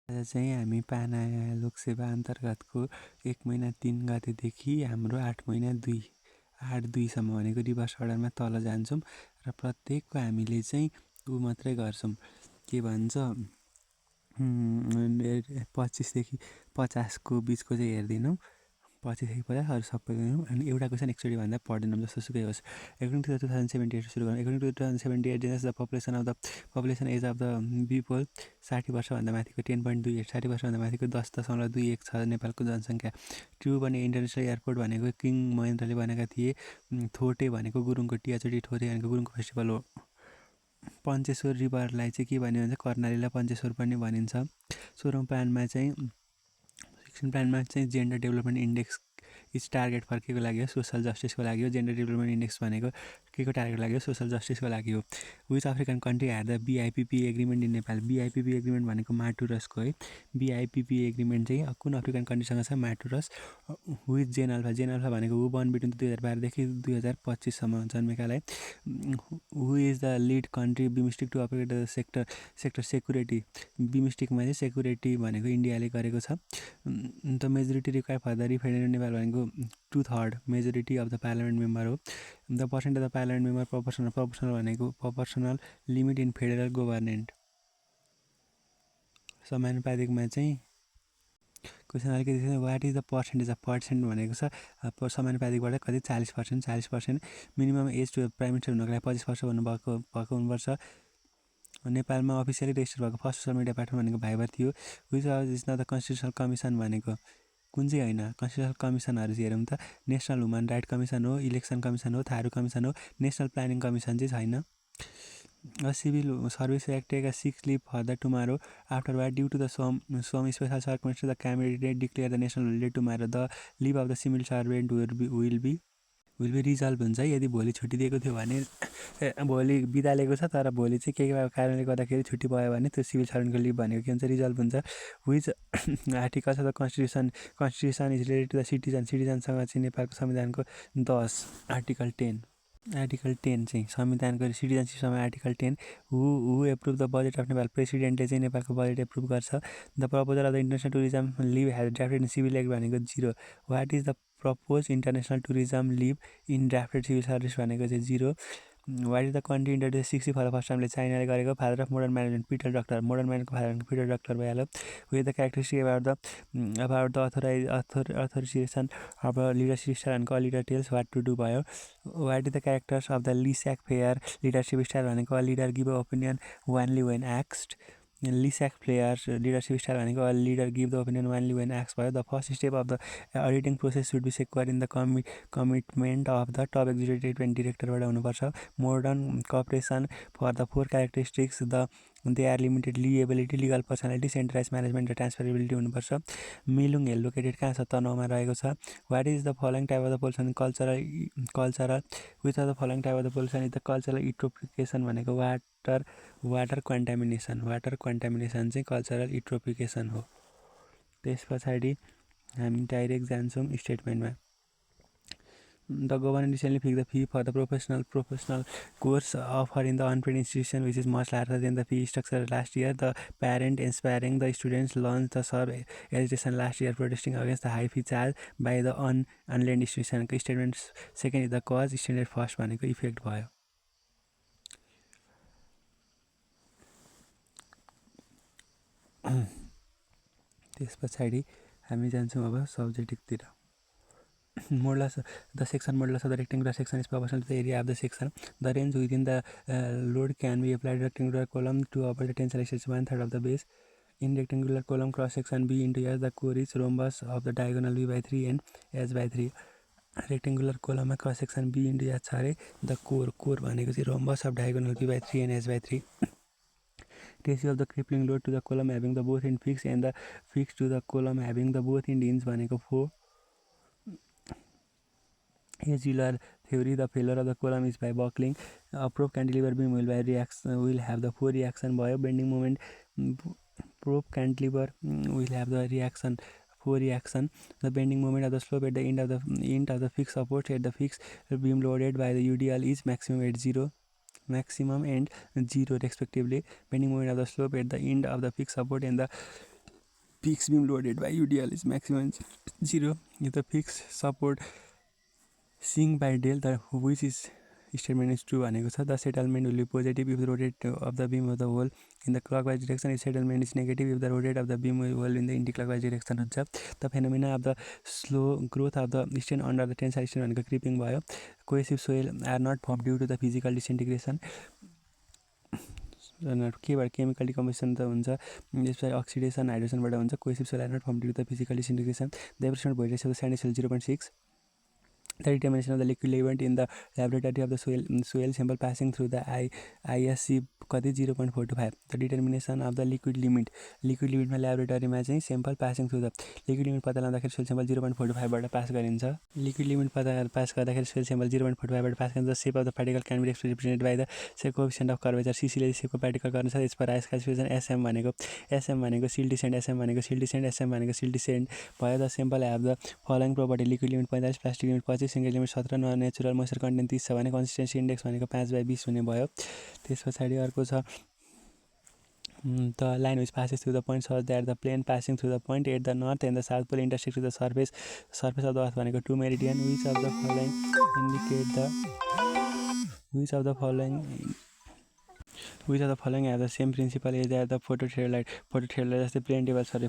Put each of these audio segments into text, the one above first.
आज चाहिँ हामी पाना लोकसेवा अन्तर्गतको 1 महिना 3 गतेदेखि हाम्रो 8 महिना 8-2सम्म भनेको रिभर्स अर्डरमा तल जान्छौँ र प्रत्येकको हामीले चाहिँ ऊ मात्रै गर्छौँ, के भन्छ 25 देखि 50 को बिचको चाहिँ हेर्दैनौँ, 25 देखि 50 अरू सबै गयौँ अनि एउटा क्वेसन एकचोटि भन्दा पढ्दैनौँ जस्तो सुकै होस्। According to the 2078 सुरु गरौँ। According to the 2078 the population age of the people 60 वर्षभन्दा माथिको 10.28, 60 वर्षभन्दा माथिको 10.21 छ नेपालको जनसङ्ख्या। ट्रु भने इन्टरनेसनल एयरपोर्ट भनेको किङ महेन्द्रले भनेका थिए। थोटे भनेको गुरुङको टियाचोटी ठोटे भनेको गुरुङको फेस्टिभल हो। पञ्चेश्वर रिभरलाई चाहिँ के भन्यो भने कर्णालीलाई पञ्चेश्वर पनि भनिन्छ। 16औं प्लानमा चाहिँ 16 प्लानमा चाहिँ gender development index is target for के को लागि हो, सोसल जस्टिसको लागि हो। जेन्डर डेभलपमेन्ट इन्डेक्स भनेको के को टार्गेट लागि हो, सोसल जस्टिसको लागि हो। Which African country had the BIPP agreement in Nepal. BIPP agreement भनेको माटुरसको है। BIPP एग्रिमेन्ट चाहिँ कुन अफ्रिकन कन्ट्रीसँग छ, माटुरस। विथ जेनअल्फा, जेनअल्फा भनेको हु बर्न बिट्विन 2012 देखि 2025सम्म जन्मेकालाई। Who is the lead country BIMSTEC to operate the sector security. बिमस्टिकमा चाहिँ सेक्युरिटी भनेको इन्डियाले गरेको छ। The majority require for the refinery Nepal भनेको 2/3 majority of the parliament member हो। The percent of the parliament member proportional भनेको proportional limit in federal government. समानुपातिकमा चाहिँ क्वेसन अलिकति what is the percentage of percent भनेको छ समानुपातिकबाट कति 40%। 40% minimum as to prime minister हुनको लागि 25 वर्ष भएको हुनुपर्छ। नेपालमा अफिसियली रेजिस्टर भएको फर्स्ट सोसल मिडिया प्लेटफर्म भनेको भाइबर थियो। Which is not the constitutional commission भनेको कुन चाहिँ होइन। कन्स्टिट्युसनल कमिसनहरू चाहिँ हेरौँ त, नेसनल ह्युमन राइट कमिसन हो, इलेक्सन कमिसन हो, थारू कमिसन हो, नेसनल प्लानिङ कमिसन चाहिँ छैन। Civil service act take a sick leave for the tomorrow after what due to the some special circumstance the cabinet declare the national holiday tomorrow. The leave of the civil servant will be resolve हुन्छ। यदि भोलि छुट्टी दिएको थियो भने भोलि बिदा लिएको छ तर भोलि चाहिँ केही कारणले गर्दाखेरि छुट्टी भयो भने त्यो सिभिल सर्भेन्टको लिभ भनेको के हुन्छ, रिजल्भ हुन्छ। विच आर्टिकल छ the constitution is related to the सिटिजनसँग चाहिँ नेपालको संविधानको 10 आर्टिकल 10 चाहिँ संविधानको सिटिजनसिपसँग article 10। Who approve the budget of Nepal. प्रेसिडेन्टले चाहिँ नेपालको बजेट एप्रुभ गर्छ। The proposal of the international tourism leave has drafted in civil act भनेको 0। What is the propose international tourism leave in drafted civil service भनेको चाहिँ 0। What is the country introduce 60 for first टाइमले चाइनाले गरेको। Father of modern management Peter Drucker. Modern म्यानेजमेन्टको father Peter Drucker भइहाल्यो। With the characteristic about the authorization of leadership style भनेको a leader tells what to do भयो। What is the characters of the laissez faire leadership style भनेको a leader give opinion only when एक्स्ड। Laissez faire leadership style भनेको a leader give the opinion only when एक्स भयो। The first step of the auditing process should be secure in the commitment of the top executive डिरेक्टरबाट हुनुपर्छ। Modern corporation for the 4 characteristics they are limited liability, legal personality, centralize management र transferability हुनुपर्छ। Melung hill located कहाँ छ, तनहुँमा रहेको छ। What is the following type of the pollution cultural which of the following type of the pollution is the cultural eutrophication भनेको water contamination चाहिँ cultural eutrophication हो। त्यस पछाडि हामी डाइरेक्ट जान्छौँ स्टेटमेन्टमा। The government recently fixed the fee for the professional course offered in the unpaid institution, which is much larger than the fee structure last year. The parent inspiring the students launched the serve agitation last year, protesting against the high fee charged by the unlend institution. Statement second is the cause, statement first भनेको effect भयो। त्यस पछाडि हामी जान्छौँ अब सब्जेक्टिभतिर। Modulus, the section modulus of the rectangular section is proportional to the area of the section. The range within the load can be applied to rectangular column to operate the tensile stress 1/3 of the base. In rectangular column cross section B into S, the core is rhombus of the diagonal B by 3 and S by 3. Rectangular column cross section B into S छ अरे, the core भनेको चाहिँ rhombus of diagonal B by 3 and S by 3. Ratio of the crippling load to the column having the both end fixed and the fixed to the column having the both end ins भनेको 4. As Euler theory, the failure of the column is by buckling. A probe cantilever beam will have the 4 reaction by bending moment. Probe cantilever will have the reaction 4 reaction. The bending moment of the slope at the end of the fixed support at the fixed beam loaded by the UDL is maximum and 0 respectively. Bending moment of the slope at the end of the fixed support and the fixed beam loaded by UDL is maximum 0 if the fixed support sink by del which is statement is true भनेको छ. The settlement will be positive if the rotate of the beam of the hole in the clockwise direction. If settlement is negative if the rotate of the beam hole in the anti-clockwise direction हुन्छ. The phenomena of the slow growth of the strain under the tensile strain भनेको creeping भयो. Cohesive soil are not formed due to the physical disintegration. केबाट chemical decomposition त हुन्छ, यसपछि oxidation हाइड्रेसनबाट हुन्छ. Cohesive soil are not firm due to the physical disintegration. The average भइरहेछ sandy soil 0.6. The determination of the liquid element in the laboratory of the soil sample passing through the ISC कति 0.425. The determination of the liquid limit मा ल्याबोरेटरीमा चाहिँ sample passing through the liquid limit पत्ता लगाउँदाखेरि soil sample 0.45 बाट pass गरिन्छ. Liquid limit पत्ता pass गर्दाखेरि सोइल सेम्पल 0.45 बाट पास गरिन्छ. Shape of the particle can be represented by the coefficient of curvature. सीसीले सेपको पार्टिकल गर्न सक्छ. यसपर आइस क्लासिफिकेसन एसएम भनेको सिल डिसेन्ट, एसएम भनेको सिल डिसेन्ट, एसएम भनेको सिल डिसेन्ट भयो. The sample have the following property. Liquid limit 45, plastic limit 25, single limit 17, non natural moisture content 30 छ भने कन्सिस्टेन्सी इन्डेक्स भनेको 5/20 हुने भयो. त्यस पछाडि अर्को छ the line which passes through the point shows that the plane passing through the point at the north and the south pole intersect with the surface of the earth भनेको 2 meridian. Which of the following indicate the which of the following have the same principle as that the phototherioid जस्तै plain table survey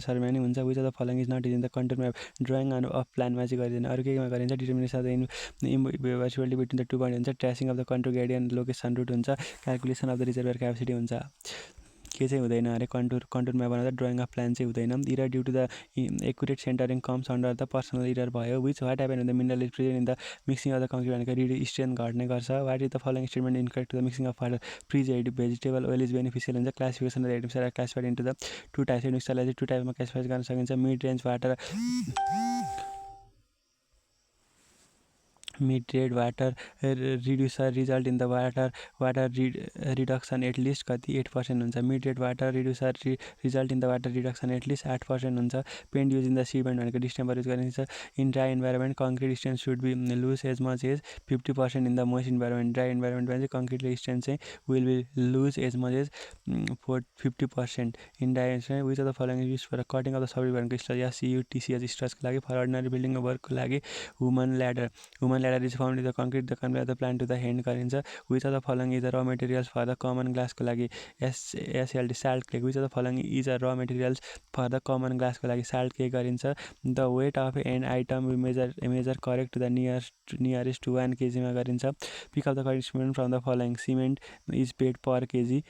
सर्वेमा नि हुन्छ. which of the following is not using the contour map drawing of प्लानमा चाहिँ गरिँदैन. अरू केमा गरिन्छ. Determination of the intervisibility between the two point हुन्छ. Tracing of the contour gradient location route हुन्छ. Calculation of the reservoir capacity हुन्छ. के चाहिँ हुँदैन अरे कन्टुर म्याप बनाउँदा ड्रइङ अफ प्लान चाहिँ हुँदैन. Error due to the accurate centring comes under the personal error भयो. What happen in the mineral is present in the mixing of the concrete भनेको रिड स्ट्रेन घट्ने गर्छ. What is the following statement incorrect to the mixing of water. Freeze vegetable oil is beneficial हुन्छ. Classification of admixture are classified into the two types. एडमिक्सचरलाई चाहिँ 2 टाइपमा classify गर्न सकिन्छ. Mid range water mid-rate water reducer result in the water reduction at least कति 8% हुन्छ. mid-rate water reducer result in the water reduction at least 8% हुन्छ. paint using the cement भनेको distemper use गरिन्छ. in dry environment concrete strength should be lose as much as 50% in the moist environment. dry environment मा चाहिँ concrete strength चाहिँ will be lose as much as 50% in dry environment. which of the following is used for cutting of the substrate भनेको SUTCH stress को लागि. for ordinary building work को लागि human ladder is formed in the concrete the convey of the plant to the hand गरिन्छ. which of the following is the raw materials for the common glass को लागि SLT salt cake. which of the following is the raw materials for the common glass को लागि salt cake गरिन्छ. the weight of an item we measure correct to the nearest to 1 kg मा गरिन्छ. pick up the correct instrument from the following. cement is paid per kg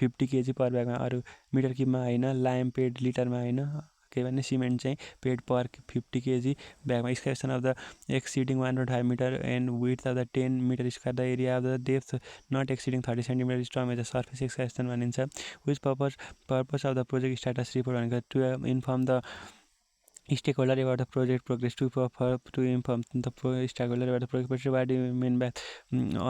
50 kg per bag मा. अरू metre किपमा होइन. लाइम paid लिटरमा होइन. के भन्ने cement चाहिँ paid per 50 kg ब्यागमा. Excavation of the exceeding 1.5 metre and width of the 10 metre square. The area of the depth not exceeding 30 centimetre is term as the surface excavation भनिन्छ. Which purpose of the project status report भनेको to inform the stakeholder about the project progress. to inform the stakeholder about the project progress. What do you mean by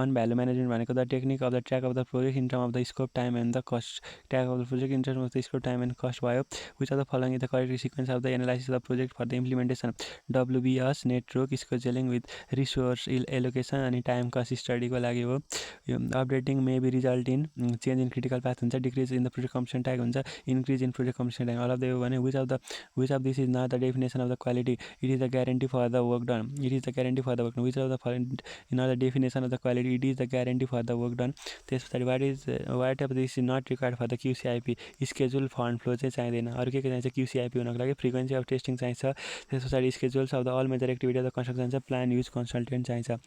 on value management भनेको the technique of the track of the project in terms of the scope, time and the cost. track of the project in terms of the scope, time and cost भयो. which of the following is the correct sequence of the analysis of the project for the implementation. WBS network scheduling with resource allocation अनि time cost study को लागि हो. updating may be result in change in critical path हुन्छ. decrease in the project completion time हुन्छ. increase in project completion time. all of the भने which of this is not the definition of the quality. it is the guarantee for the work done. which of the following is not the definition of the quality. it is the guarantee for the work done. त्यसपछि what of this is not required for the QCIP. schedule fund flow चाहिँ चाहिँदैन. अरू के चाहिन्छ QCIP हुनको लागि. frequency of testing चाहिन्छ. त्यसपछि schedules of the all major activity of the construction चाहिन्छ. plan use consultant चाहिन्छ.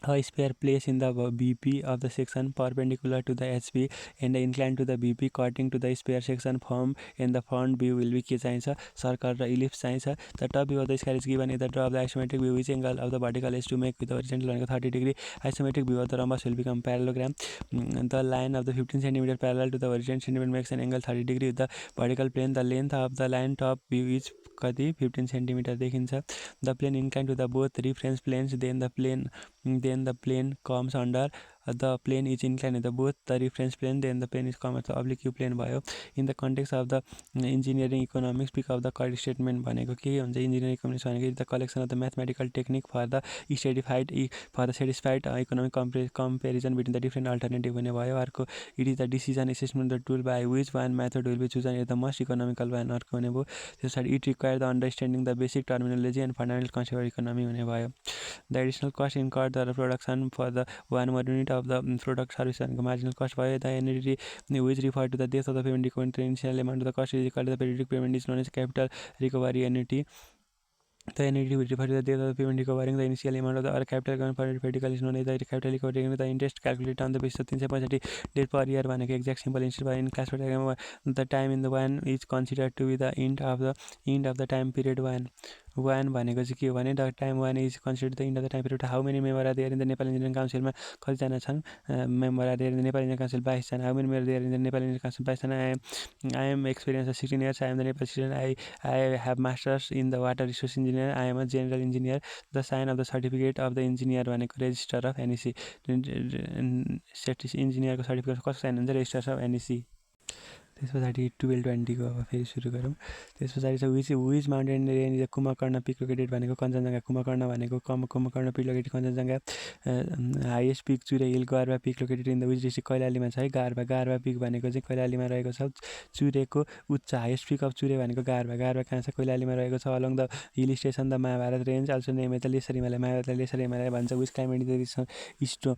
a spare place in the BP of the section perpendicular to the HP and inclined to the BP cutting to the spare section form in the front view will be के चाहिन्छ. circle र ellipse चाहिन्छ. the top view of the sky is given in the draw of the isometric view. which angle of the vertical is to make with the horizontal भनेको 30 degree. isometric view of the rhombus will become parallelogram. the line of the 15 cm parallel to the horizontal centimeter makes an angle 30 degree with the vertical plane. the length of the line top view is कति 15 cm देखिन्छ. the plane inclined to the both reference planes then the plane comes under the plane is inclined with the both the reference plane, then the plane is comma the oblique plane भयो. In the context of the engineering economics, pick up the correct statement भनेको के हुन्छ engineering economics भनेको the collection of the mathematical technique for the satisfied economic comparison between the different alternative हुने भयो. अर्को it is the decision assessment the tool by which one method will be chosen as the most economical one. अर्को हुने भयो त्यसपछि it requires the understanding the basic terminology and fundamental concept of economy हुने भयो. The additional cost incurred the production for the one more unit of the product service भनेको marginal cost भयो. The annuity which refer to the days of the payment required the initial amount of the cost is equal to the periodic payment is known as capital recovery annuity. The annuity which refers to the date of the payment recovering the initial amount of the or capital given for periodical is known as the capital recovery. The interest calculated on the basis of 365 days per year भनेको exact simple interest by in class diagram. The time in the one is considered to be the end of the time period one भनेको चाहिँ के हो भने the time one is consider the end of the time period. How many member are there in the Nepal engineering काउन्सिलमा कतिजना छन् member are there in the Nepal engineering council 22 जना. How many member there in the Nepal engineering council 22 जना. I am experienced 16 years. I am the Nepal student. I have masters in the water resource engineer. I am a general engineer. The sign of the certificate of the engineer भनेको register of NEC. engineer को certificate कसको sign हुन्छ register of NEC. त्यस पछाडि 1220 को अब फेरि सुरु गरौँ. त्यस पछाडि चाहिँ which mountain range Kumbhakarna peak located भनेको कञ्चनजङ्घा. कुम्भकर्ण भनेको Kumbhakarna peak located Kanchenjunga. Highest peak Chure hill Garwa peak located in the which district कैलालीमा छ है. गारवा पिक भनेको चाहिँ कैलालीमा रहेको छ. चुरेको उच्च हाइएस्ट पिक अफ चुरे भनेको गारवा कहाँ छ कैलालीमा रहेको छ. Along the hill station the Mahabharat range also name the lesser Himalaya. महाभारतलाई लेसर हिमालय भन्छ. Which climate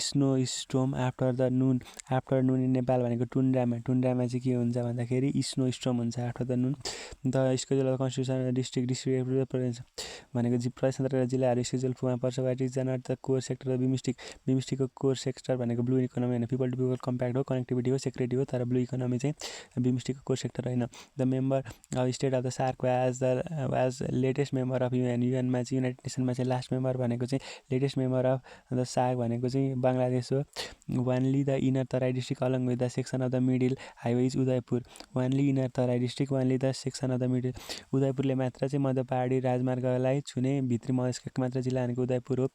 snow storm after noon in Nepal भनेको टुन्ड्रामा चाहिँ के हुन्छ भन्दाखेरि स्नो स्टोम हुन्छ after the noon. The schedule of constitution district province भनेको प्रदेश अन्तर्गत जिल्लाहरू स्केड्युलमा पर्छ. What is not the core sector of बिमस्टिकको कोर सेक्टर भनेको ब्लु इकोनोमी होइन. पिपल टु पिपल कम्प्याक्ट हो, कनेक्टिभिटी हो, सेक्युरिटी हो. तर ब्लु इकोनोमी चाहिँ बिमस्टिकको कोर सेक्टर होइन. The member of state of the SAARC was latest member of युएनमा चाहिँ युनाइटेड नेसनमा चाहिँ लास्ट मेम्बर भनेको चाहिँ latest member of the SAARC भनेको चाहिँ बङ्गलादेश हो. Only the inner Terai district along with the section of the middle highway is Udaipur. Only inner Terai district only the section of the middle. उदयपुरले मात्र चाहिँ मध्य पहाडी राजमार्गलाई छुने भित्री मधेसका मात्र जिल्ला भनेको उदयपुर हो.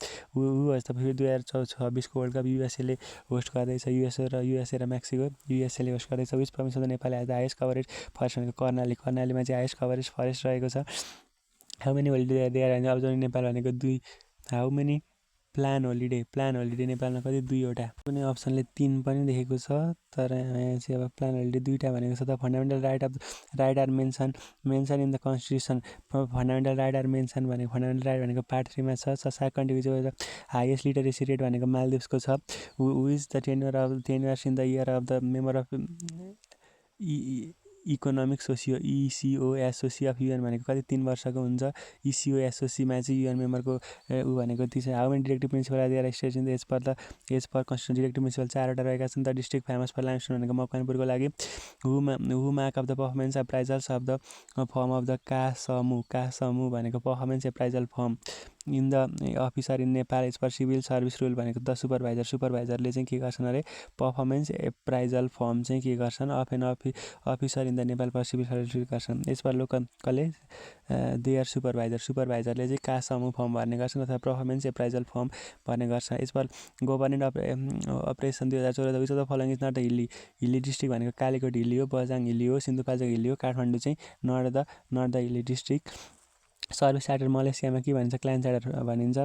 त फेरि 2026को वर्ल्ड कप युएसएले होस्ट गर्दैछ. युएसए र मेक्सिको. युएसएले होस्ट गर्दैछ. Which province of the Nepal has the highest coverage forest भनेको कर्णालीमा चाहिँ हाइएस्ट कभरेज फरेस्ट रहेको छ. How many holiday there observing Nepal भनेको 2. हाउ मेनी प्लान होलिडे नेपालमा कति 2वटा. कुनै अप्सनले 3 पनि देखेको छ तर यहाँ चाहिँ अब प्लान होलिडे 2टा भनेको छ. The fundamental right are mention in the constitution. Fundamental right are mention भनेको फन्डामेन्टल राइट भनेको पार्ट 3 मा छ. सार्क कन्ट्री चाहिँ हाइएस्ट लिटरेसी रेट भनेको मालदिभ्सको छ. Which the tenures in the year of the member of economic ECOSOC of UN भनेको कति 3 वर्षको हुन्छ. इसिओएसओसीमा चाहिँ युएन मेम्बरको ऊ भनेको 30. How many directive principle are there states in the as per constitution. Directive principle 4वटा रहेका छन्. The district famous for limestone भनेको मकवानपुरको लागि. Who mark of the performance appraisals of the form of the कासमु भनेको performance appraisal form in the officer in Nepal as per civil service rule भनेको the सुपरभाइजरले चाहिँ के गर्छन् अरे पर्फर्मेन्स एप्राइजल फर्म चाहिँ के गर्छन् officer in the Nepal per civil service rule गर्छन्. यस पर लोकल कलेज देयर सुपरभाइजरले चाहिँ कासमु फर्म भर्ने गर्छन् अथवा पर्फर्मेन्स एप्राइजल फर्म भर्ने गर्छ. As per government operation 2014 which of the following is not the hilly district भनेको कालीकोट हिल्ली हो, बझाङ हिल्ली हो, सिन्धुपाल्चोक हिल्ली हो, काठमाडौँ चाहिँ not the hilly district. Service charter मलेसियामा के भनिन्छ क्लाइन्ट चार्टर भनिन्छ.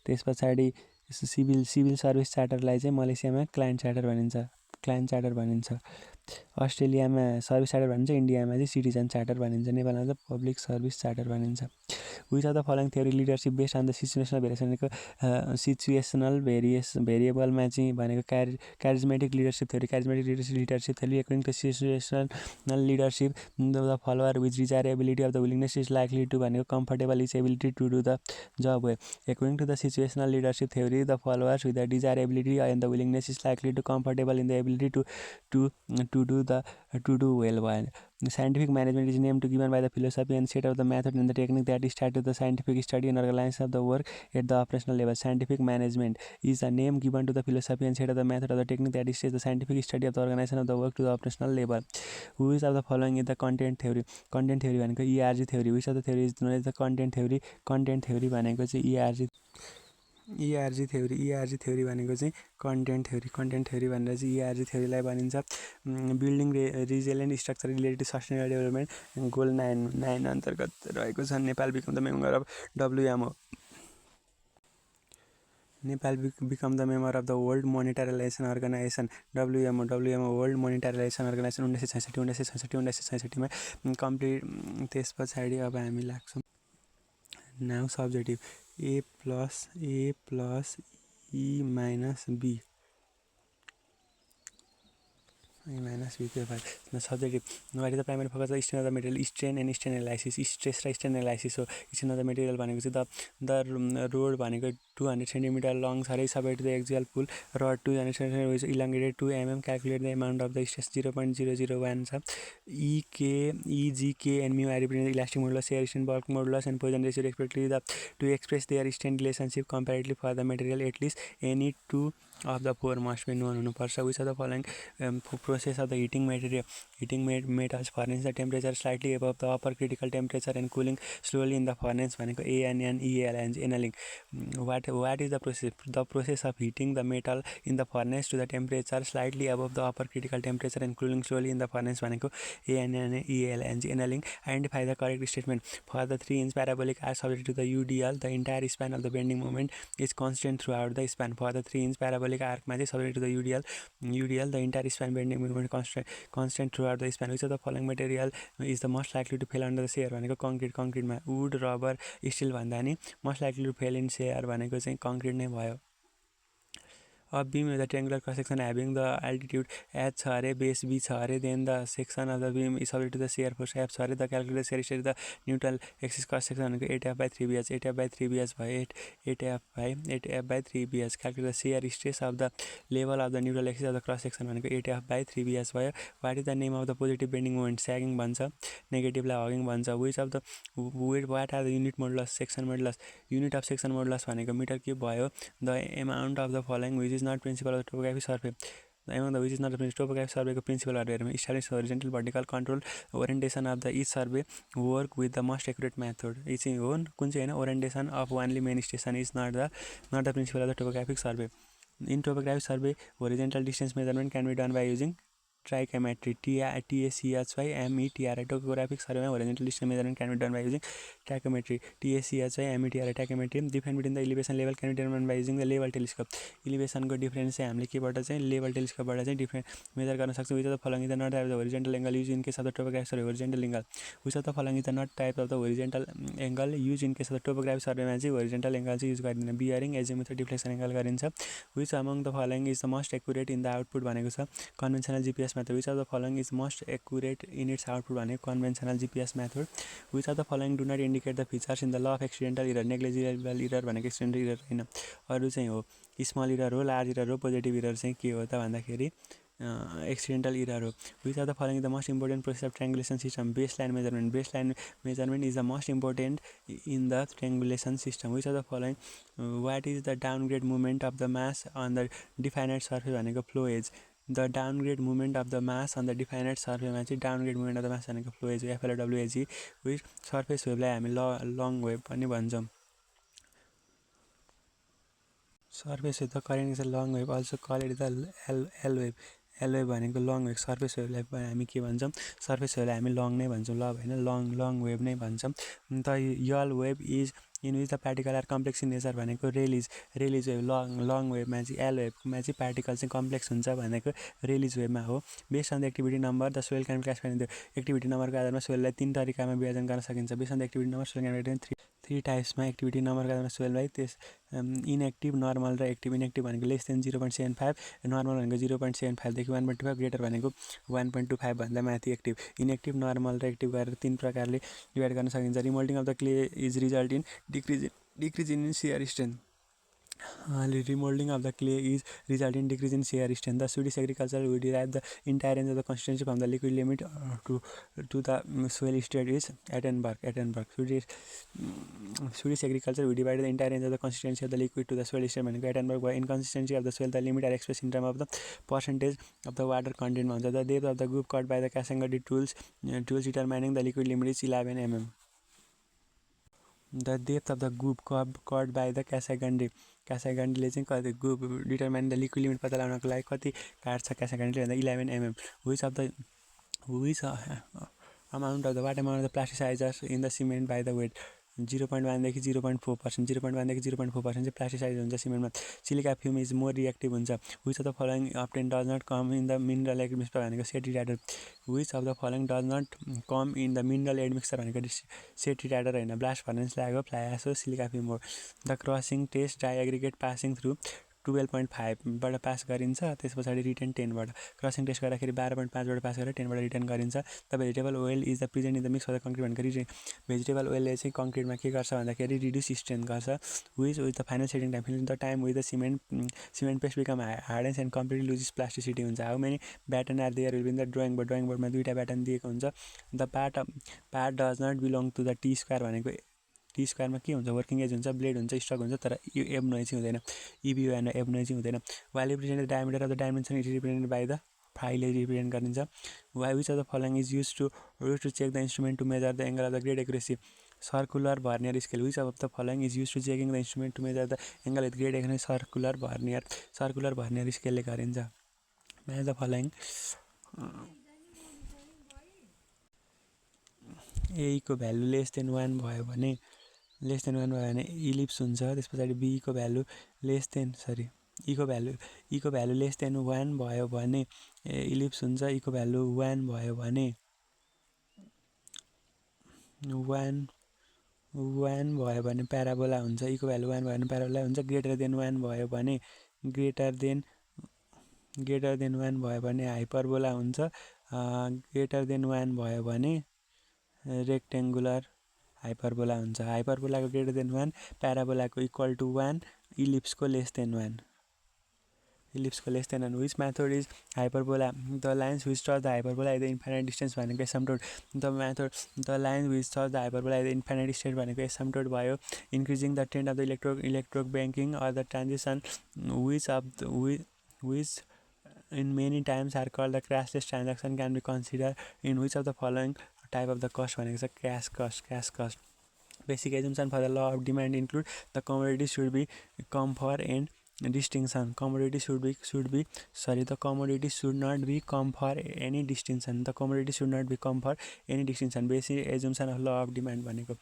त्यस पछाडि सिभिल सर्भिस चार्टरलाई चाहिँ मलेसियामा क्लाइन्ट चार्टर भनिन्छ. अस्ट्रेलियामा सर्भिस चार्टर भनिन्छ. इन्डियामा चाहिँ सिटिजन चार्टर भनिन्छ. नेपालमा चाहिँ पब्लिक सर्भिस चार्टर भनिन्छ. Which of the following theory leadership based on the situational variation भनेको सिचुएसनल भेरिएबलमा चाहिँ भनेको charismatic leadership theory according to situational leadership the follower which desirability of the willingness is likely to भनेको comfortable is ability to do the job well. According to the situational leadership theory the followers with the desirability and the willingness is likely to comfortable in the ability to do well. While scientific management is named to given by the philosophy and set of the method and the technique that is tied to the scientific study and organization of the work at the operational level. Scientific management is a name given to the philosophy and set of the method of the technique that is the scientific study of the organization of the work to the operational level. Which of the following is the content theory भनेको ERG theory. Which of the theory is known as the content theory भनेको चाहिँ ERG ERG theory भनेको चाहिँ content theory भनेर चाहिँ ERG थ्योरीलाई भनिन्छ। Building resilient structure related to sustainable development goal 9 अन्तर्गत रहेको छ। Nepal become the member of WMO। Nepal become the member of the world monitorization organization WMO world monitorization organization 1966 मा कम्प्लिट। त्यस पछाडि अब हामी लाग्छौँ now subjective A plus E minus B. The subjective. What is the primary focus of the strain of the material? Strain and strain analysis. Stress र strain analysis. So, strain of the material भनेको चाहिँ the road भनेको 200 cm long छ subject to the axial pull. Rod 200 cm is elongated 2 mm. Calculate the amount of the stress 0.001 छ. E, K, E, G, K and mu are represented elastic modulus, air strain, bulk modulus and Poisson ratio respectively. To express their strain relationship comparatively for the material, at least any two of the four must be known हुनुपर्छ. Which of the following process of the heating metals furnace the temperature slightly above the upper critical temperature and cooling slowly in the furnace भनेको annealing. What is the process? The process of heating the metal in the furnace to the temperature slightly above the upper critical temperature and cooling slowly in the furnace भनेको annealing. Identify the correct statement. For the 3-inch parabolic arc subject to the UDL, the entire span of the bending moment is constant throughout the span. For the 3-inch parabolic arc मा चाहिँ subject to the UDL, the entire span bending moment constant throughout the span. Which of the following material is the most likely to fail under the shear भनेको concrete मा wood, rubber, steel भन्दा नि most likely to fail in shear भनेको चाहिँ concrete नै भयो. A beam with a triangular cross section having the altitude h छ अरे, base b छ अरे, then the section of the beam is subject to the shear force F छ अरे. The calculated shear stress the neutral axis cross section भनेको 8F/3BH 8F/3BH भयो 8F/3BH. Calculate the shear stress of the level of the neutral axis of the cross section भनेको 8F/3BH भयो. What is the name of the positive bending moment? Sagging भन्छ, negative लाई hugging भन्छ. What are the unit modulus? Section modulus. Unit of section modulus भनेको metre cube भयो. The amount of the following which is not principle of the topography survey. The amount of which is not the topography survey को principle establish horizontal vertical control orientation of the each survey work with the most accurate method. Each one कुन चाहिँ हैन orientation of only main station is not the principle of the topographic survey. In topographic survey, horizontal distance measurement can be done by using trichometry. TACHY-METRI. Topographic survey horizontal distance measurement can be done by using trichometry. TACHY-METRI. Trichometry. Difference between the elevation level can be determined by using the level telescope. Elevation को difference चाहिँ हामीले केबाट चाहिँ level telescope बाट चाहिँ different measure गर्न सक्छौं. Which of the following is the not type of the horizontal angle used in case of the topographic survey? Horizontal angle. Which of the following is the not type of the horizontal angle used in case of the topographic survey मा चाहिँ horizontal angle चाहिँ use गरिदैन. Bearing, azimuth, deflection angle गरिन्छ. Which among the following is the most accurate in the output भनेको छ conventional GPS method. Which of the following is most accurate in its output भनेको conventional GPS method. Which of the following do not indicate the features in the law of accidental error? Negligible error भनेको accidental error हैन. अरु चाहिँ हो small error हो, large error हो, positive error चाहिँ के हो त भन्दाखेरि accidental error हो. Which of the following is the most important process of triangulation system? Baseline measurement. Baseline measurement is the most important in the triangulation system. Which of the following what is the downgrade movement of the mass on the definite surface भनेको flow edge. The downgrade movement of the mass on the definite surface मा चाहिँ downgrade movement of the mass भनेको flow edge FLWHE. Which surface wave लाई हामी long wave पनि भन्छौं. Surface with the current is a long wave, also call it the L wave. L wave भनेको long wave. Surface wave लाई हामी के भन्छौं? Surface wave लाई हामी long नै भन्छौं. ल हैन long wave नै भन्छौं. The L wave is in which the particles are complex in nature भनेको Rayleigh wave. long wave मा चाहिँ L wave मा चाहिँ particle चाहिँ complex हुन्छ भनेको Rayleigh wave मा हो. Based on the activity number the soil can be classified into activity number को आधारमा soil लाई 3 तरिकामा विभाजन गर्न सकिन्छ. Based on the activity number soil can be divided into 3 types मा activity number को आधारमा soil लाई त्यस inactive, normal र active. Inactive भनेको less than 0.75, normal भनेको 0.75 देखि 1.25, greater भनेको 1.25 भन्दा माथि active. Inactive, normal र active गरेर 3 प्रकारले डिभाइड गर्न सकिन्छ. Remolding of the clay is result in decrease in shear strength. Remolding of the clay is result in decrease in shear strength. The Swedish agriculture will derive the entire range of the consistency from the liquid limit to the soil state is Attenborough. Swedish agriculture will divide the entire range of the consistency of the liquid to the soil state भनेको Attenborough. Inconsistency of the soil, the limit are expressed in terms of the percentage of the water content भन्छ. The depth of the groove cut by the Cassagnati tools determining the liquid limit is 11 mm. The depth of the groove cut by the Cassagnati cash ग्यारेन्टीले चाहिँ कति determine the liquid limit पत्ता लगाउनको लागि कति काट्छ cash ग्यारेन्टीले भन्दा 11 mm which amount of the what amount of the plasticizers in the cement by the weight 0.1 देखि 0.4%, 0.1 देखि 0.4% चाहिँ प्लास्टिसाइज हुन्छ सिमेन्टमा। Silica fume is more reactive हुन्छ। Which of the following option does not come in the mineral admixture भनेको सेटिराइडर। Which of the following does not come in the mineral admixture भनेको सेटिराइडर होइन, blast furnace लागेको fly ash हो, silica fume हो। The crushing test dry aggregate passing through 12.5बाट pass गरिन्छ। त्यस पछाडि रिटर्न 10बाट क्रसिङ टेस्ट गर्दाखेरि 12.5बाट पास गरेर 10बाट रिटर्न गरिन्छ। The vegetable oil is the present in the mix of the concrete भनेको भेजिटेबल ओइलले चाहिँ कङ्क्रिटमा के गर्छ भन्दाखेरि रिड्युस स्ट्रेन्थ गर्छ। Which with the final setting time fill the time with the cement paste become hardens and completely loses plasticity हुन्छ। How many batten are there will be in the drawing बोर्डमा 2टा batten दिएको हुन्छ। The part does not belong to the T square भनेको T स्क्वायरमा के हुन्छ, working as हुन्छ, blade हुन्छ, स्ट्रक हुन्छ, तर एब नोइ चाहिँ हुँदैन, इबिओएन एब नोइ चाहिँ हुँदैन। While represent the diameter of the dimension it represented by the फाइलले रिप्रेजेन्ट गरिन्छ। Which of the following is use to check the instrument to measure the angle of the grade accuracy. Circular vernier scale. Which of the following is use to checking the instrument to measure the angle with grade accuracy. Circular vernier स्केलले गरिन्छ। Match the following एको value less than 1 भयो भने ellipse हुन्छ। त्यस पछाडि बीको value less than इको भ्यालु लेस देन 1 भयो भने इलिप्स हुन्छ। इको भ्यालु 1 भयो भने 1 भयो भने प्याराबोला हुन्छ। इको भ्यालु 1 भयो भने प्याराबोला हुन्छ। ग्रेटर देन 1 भयो भने ग्रेटर देन 1 भयो भने हाइपरबोला हुन्छ। ग्रेटर देन 1 भयो भने रेक्टेङ्गुलर हाइपरबोला हुन्छ। हाइपरबोलाको ग्रेटर देन 1, प्याराबोलाको इक्वल टु 1, इलिप्सको less than 1। Which method is hyperbola. The lines which touch the hyperbola at the infinite distance भनेको asymptote. The line which touch the hyperbola at the infinite distance भनेको asymptote भयो। Increasing the trend of the electronic banking or the transition which in many times are called the crashless transaction can be considered in which of the following type of the cost भनेको छ cash cost. Basic assumption for the law of demand include the commodity should be come for and distinction. The commodity should not be come for any distinction. Basic assumption of law of demand भनेको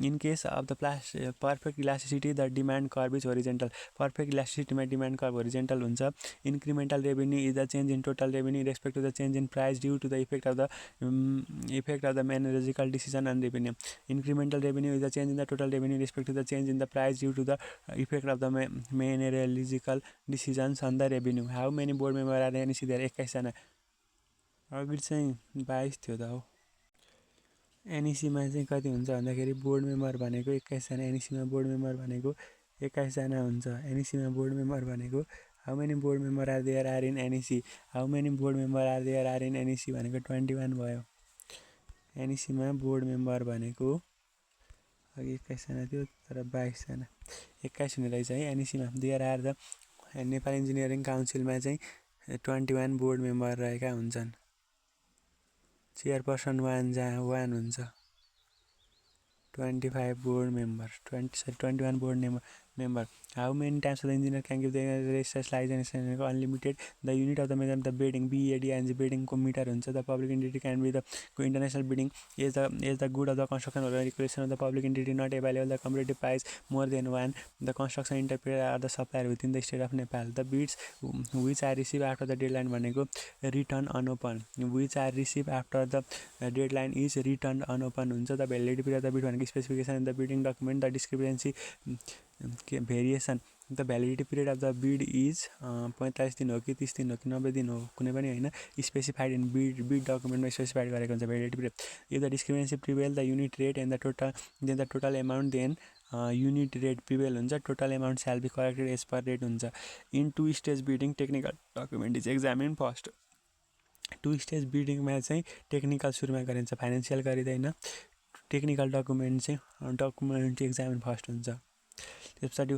in case of the perfect elasticity the demand curve is horizontal. Perfect elasticity मा demand curve horizontal हुन्छ. Incremental revenue is the change in total revenue in respect to the change in price due to the effect of the managerial decision on revenue. Incremental revenue is the change in the total revenue in respect to the change in the price due to the effect of the managerial decisions on the revenue. How many board members are there? 21 जना। अघि चाहिँ 22 थियो त हो। एनइसीमा चाहिँ कति हुन्छ भन्दाखेरि बोर्ड मेम्बर भनेको 21 जना। एनइसीमा बोर्ड मेम्बर भनेको 21 जना हुन्छ। एनइसीमा बोर्ड मेम्बर भनेको how many board member are there are in NEC. How many board member are there are in NEC भनेको 21 भयो। एनइसीमा बोर्ड मेम्बर भनेको अघि 21 जना थियो तर 22 जना, 21 हुने रहेछ है। एनइसीमा there are the Nepal engineering काउन्सिलमा चाहिँ 21 बोर्ड मेम्बर रहेका हुन्छन्। चेयरपर्सन 1 हुन्छ। 25 board member 21 board member. How many times the engineer can give the research license unlimited. The unit of the measure the bidding BAD and the bidding meter हुन्छ। The public entity can be the international bidding is the good of the construction or requisition of the public entity not available the competitive price more than 1. The construction interpreter are the supplier within the state of Nepal. The bids which are received after the deadline भनेको return unopened. Which are received after the deadline is returned unopened हुन्छ। The validity period of the bid भनेको specification in the bidding document. The discrepancy variation. The validity period of the bid is 45 दिन हो कि 30 दिन हो कि 90 दिन हो कुनै पनि होइन, स्पेसिफाइड इन bid डकुमेन्टमा स्पेसिफाइड गरेको हुन्छ validity period. If the discrepancy prevail the unit rate and the total amount then unit rate prevail हुन्छ। total amount shall be corrected as per rate हुन्छ। In two stage bidding technical document is examined first. Two stage बिडिङमा चाहिँ technical सुरुमा गरिन्छ, financial गरिँदैन। Technical document चाहिँ examine first हुन्छ। त्यस पछाडि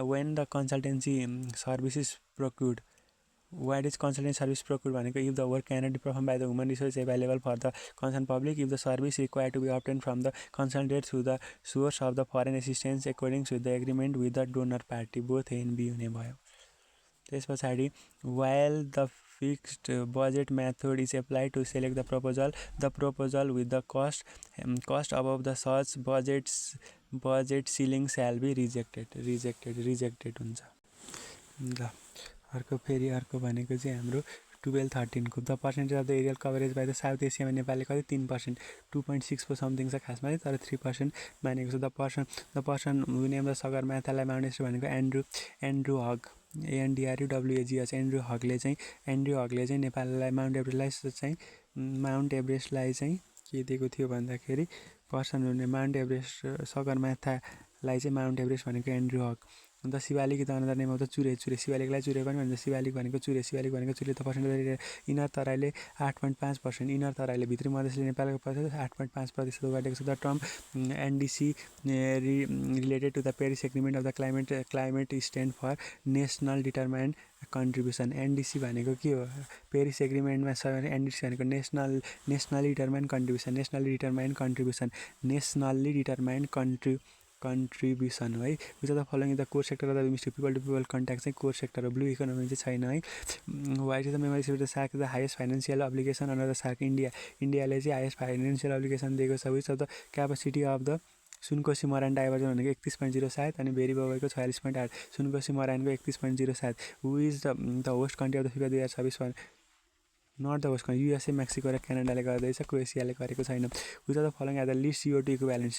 when the consultancy services procured What is consulting service procured भनेको if the work cannot be performed by the human resource available for the concerned public, if the service required to be obtained from the consultant through the source of the foreign assistance according to the agreement with the donor party, both A and B हुने भयो। त्यस पछाडि while the fixed budget method is applied to select the proposal with the cost above the such budget ceiling shall be rejected हुन्छ। ल अर्को फेरि अर्को भनेको चाहिँ हाम्रो 12-13 को the percentage of the aerial coverage by the south एसियामा नेपालले कति 3%, 2.6 को समथिङ छ खासमा तर 3% मानेको छ। The person who name the सगरमाथालाई माउन्टेन्स भनेको एन्ड्रु हग ANDRUWAGH एन्ड्रु हगले चाहिँ नेपाललाई माउन्ट एभरेस्टलाई चाहिँ के दिएको थियो भन्दाखेरि पर्सन हुने माउन्ट एभरेस्ट सगरमाथालाई चाहिँ माउन्ट एभरेस्ट भनेको एन्ड्रु हग। अन्त शिवालिक त another name of the Chure शिवालिकलाई चुरे पनि भन्छ। शिवालिक भनेको चुरे त पर्सेन्टेज इनर तराईले 8.5%, इनर तराईले भित्री मधेसले नेपालको 8.5% ओगटेको छ। The term NDC related to the Paris agreement of the climate stand for national determined contribution. NDC भनेको के हो? पेरिस एग्रिमेन्टमा NDC भनेको नेसनली डिटरमाइन्ड कन्ट्रिब्युसन है। Which of the following the core sector of the domestic people to people contact चाहिँ core sector हो। Blue economy चाहिँ छैन है। White is the memory the SAARC the highest financial obligation under the SAARC इन्डियाले चाहिँ highest financial obligation दिएको छ। Which of the capacity of the Sunkoshi Marin diversion भनेको 31.07 अनि भेरी बाबाको 46.8, सुनकोशी मरानको 31.07। Who is the host country of the FIFA 2026 not the host country USA, Mexico र क्यानाडाले गर्दैछ, क्रोएसियाले गरेको छैन। Which of the following are the list CO2 equivalent